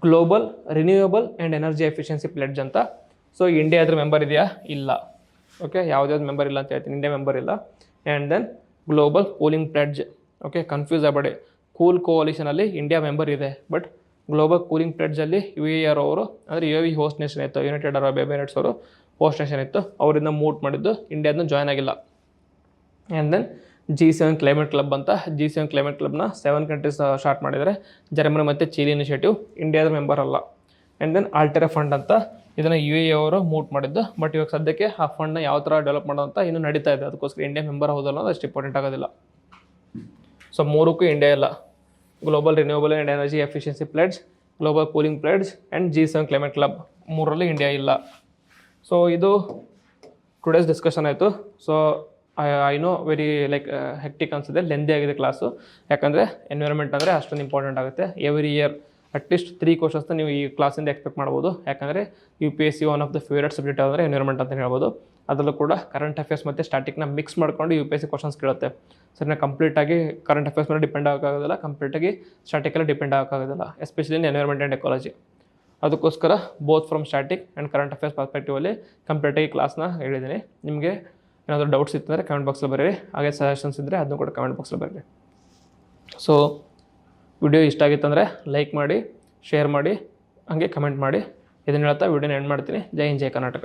S2: global renewable and energy efficiency pledge ಅಂತ. ಸೊ ಇಂಡಿಯಾ ಅದ್ರ ಮೆಂಬರ್ ಇದೆಯಾ? ಇಲ್ಲ. ಓಕೆ, ಯಾವುದ್ಯಾವ್ದು ಮೆಂಬರ್ ಇಲ್ಲ ಅಂತ ಹೇಳ್ತೀನಿ, ಇಂಡಿಯಾ ಮೆಂಬರ್ ಇಲ್ಲ. And then global cooling pledge. Okay, confuse ಆಗಬೇಡಿ, ಕೂಲ್ ಕೋalitionನಲ್ಲಿ ಇಂಡಿಯಾ ಮೆಂಬರ್ ಇದೆ, ಬಟ್ ಗ್ಲೋಬಲ್ ಕೂಲಿಂಗ್ ಪ್ಲೆಡ್ಜಲ್ಲಿ UAE ಅವರು ಅಂದರೆ UAE ಹೋಸ್ಟ್ ನೇಷನ್ ಇತ್ತು, ಯುನೈಟೆಡ್ ಅರಬ್ ಎಮಿರೇಟ್ಸ್ ಅವರು ಹೋಸ್ಟ್ ನೇಷನ್ ಇತ್ತು, ಅವರಿಂದ ಮೂಟ್ ಮಾಡಿದ್ದು, ಇಂಡಿಯಾದನ್ನ ಜಾಯ್ನ್ ಆಗಿಲ್ಲ. And then G7 climate club ಅಂತ. G7 ಕ್ಲೈಮೇಟ್ ಕ್ಲಬ್ನ 7 ಕಂಟ್ರೀಸ್ ಸ್ಟಾರ್ಟ್ ಮಾಡಿದ್ದಾರೆ, ಜರ್ಮನಿ ಮತ್ತು ಚೀಲಿ ಇನಿಷಿಯೇಟಿವ್. ಇಂಡಿಯಾದ ಮೆಂಬರ್ ಅಲ್ಲ. ಆ್ಯಂಡ್ ದೆನ್ ಆಲ್ಟೆರಾ ಫಂಡ್ ಅಂತ, ಇದನ್ನು UAE ಅವರು ಮೂಟ್ ಮಾಡಿದ್ದು, ಬಟ್ ಇವಾಗ ಸದ್ಯಕ್ಕೆ ಆ ಫಂಡ್ನ ಯಾವ ಥರ ಡೆವಲಪ್ ಮಾಡೋಂತ ಇನ್ನೂ ನಡೀತಾ ಇದೆ, ಅದಕ್ಕೋಸ್ಕರ ಇಂಡಿಯಾ ಮೆಂಬರ್ ಹೌದಲ್ಲ ಅದು ಅಷ್ಟು ಇಂಪಾರ್ಟೆಂಟ್ ಆಗೋದಿಲ್ಲ. ಸೊ 3ಕ್ಕೂ ಇಂಡಿಯಾ ಇಲ್ಲ. Global renewable and energy efficiency pledge, global cooling pledge and G7 climate club, 3ರಲ್ಲಿ ಇಂಡಿಯಾ ಇಲ್ಲ. ಸೊ ಇದು ಟುಡೇಸ್ ಡಿಸ್ಕಷನ್ ಆಯಿತು. So I know very like hectic ಅನಿಸಿದೆ, ಲೆಂದಿ ಆಗಿದೆ ಕ್ಲಾಸು, ಯಾಕಂದರೆ ಎನ್ವಿರಾನ್ಮೆಂಟ್ ಅಂದರೆ ಅಷ್ಟೊಂದು ಇಂಪಾರ್ಟೆಂಟ್ ಆಗುತ್ತೆ. ಎವ್ರಿ ಇಯರ್ ಅಟ್ಲೀಸ್ಟ್ 3 ಕ್ವಶನ್ಸ್ನ ನೀವು ಈ ಕ್ಲಾಸಿಂದ ಎಕ್ಸ್ಪೆಕ್ಟ್ ಮಾಡ್ಬೋದು, ಯಾಕಂದರೆ UPSC one of the favourite subject ಅಂದರೆ ಎನ್ವಿರಾನ್ಮೆಂಟ್ ಅಂತ ಹೇಳ್ಬೋದು. ಅದರಲ್ಲೂ ಕೂಡ ಕರೆಂಟ್ ಅಫೇರ್ಸ್ ಮತ್ತು ಸ್ಟ್ಯಾಟಿಕ್ನ ಮಿಕ್ಸ್ ಮಾಡ್ಕೊಂಡು UPSC ಕ್ವಶನ್ಸ್ ಕೇಳುತ್ತೆ. ಸರಿ, ನಾವು ಕಂಪ್ಲೀಟಾಗಿ ಕರೆಂಟ್ ಅಫೇರ್ಸ್ ಮೇಲೆ ಡಿಪೆಂಡ್ ಆಗೋಕ್ಕಾಗೋದಿಲ್ಲ, ಕಂಪ್ಲೀಟಾಗಿ ಸ್ಟ್ಯಾಟಿಕಲ್ಲಿ ಡಿಪೆಂಡ್ ಆಗೋಕ್ಕಾಗೋದಿಲ್ಲ, especially in environment and ecology. ಅದಕ್ಕೋಸ್ಕರ both from static and current affairs ಪರ್ಸ್ಪೆಕ್ಟಿವಲ್ಲಿ ಕಂಪ್ಲೀಟಾಗಿ ಕ್ಲಾಸ್ನ ಹೇಳಿದ್ದೀನಿ. ನಿಮಗೆ ಏನಾದರೂ ಡೌಟ್ಸ್ ಇತ್ತಂದರೆ ಕಮೆಂಟ್ ಬಾಕ್ಸಲ್ಲಿ ಬರೀರಿ, ಹಾಗೆ ಸಜೆಷನ್ಸ್ ಇದ್ದರೆ ಅದನ್ನು ಕೂಡ ಕಮೆಂಟ್ ಬಾಕ್ಸಲ್ಲಿ ಬರೀರಿ. ಸೊ ವಿಡಿಯೋ ಇಷ್ಟ ಆಗಿತ್ತಂದರೆ ಲೈಕ್ ಮಾಡಿ, ಶೇರ್ ಮಾಡಿ, ಹಾಗೆ ಕಮೆಂಟ್ ಮಾಡಿ. ಇದನ್ನು ಹೇಳ್ತಾ ವಿಡಿಯೋನ ಎಂಡ್ ಮಾಡ್ತೀನಿ. ಜೈ ಹಿಂದ್, ಜೈ ಕರ್ನಾಟಕ.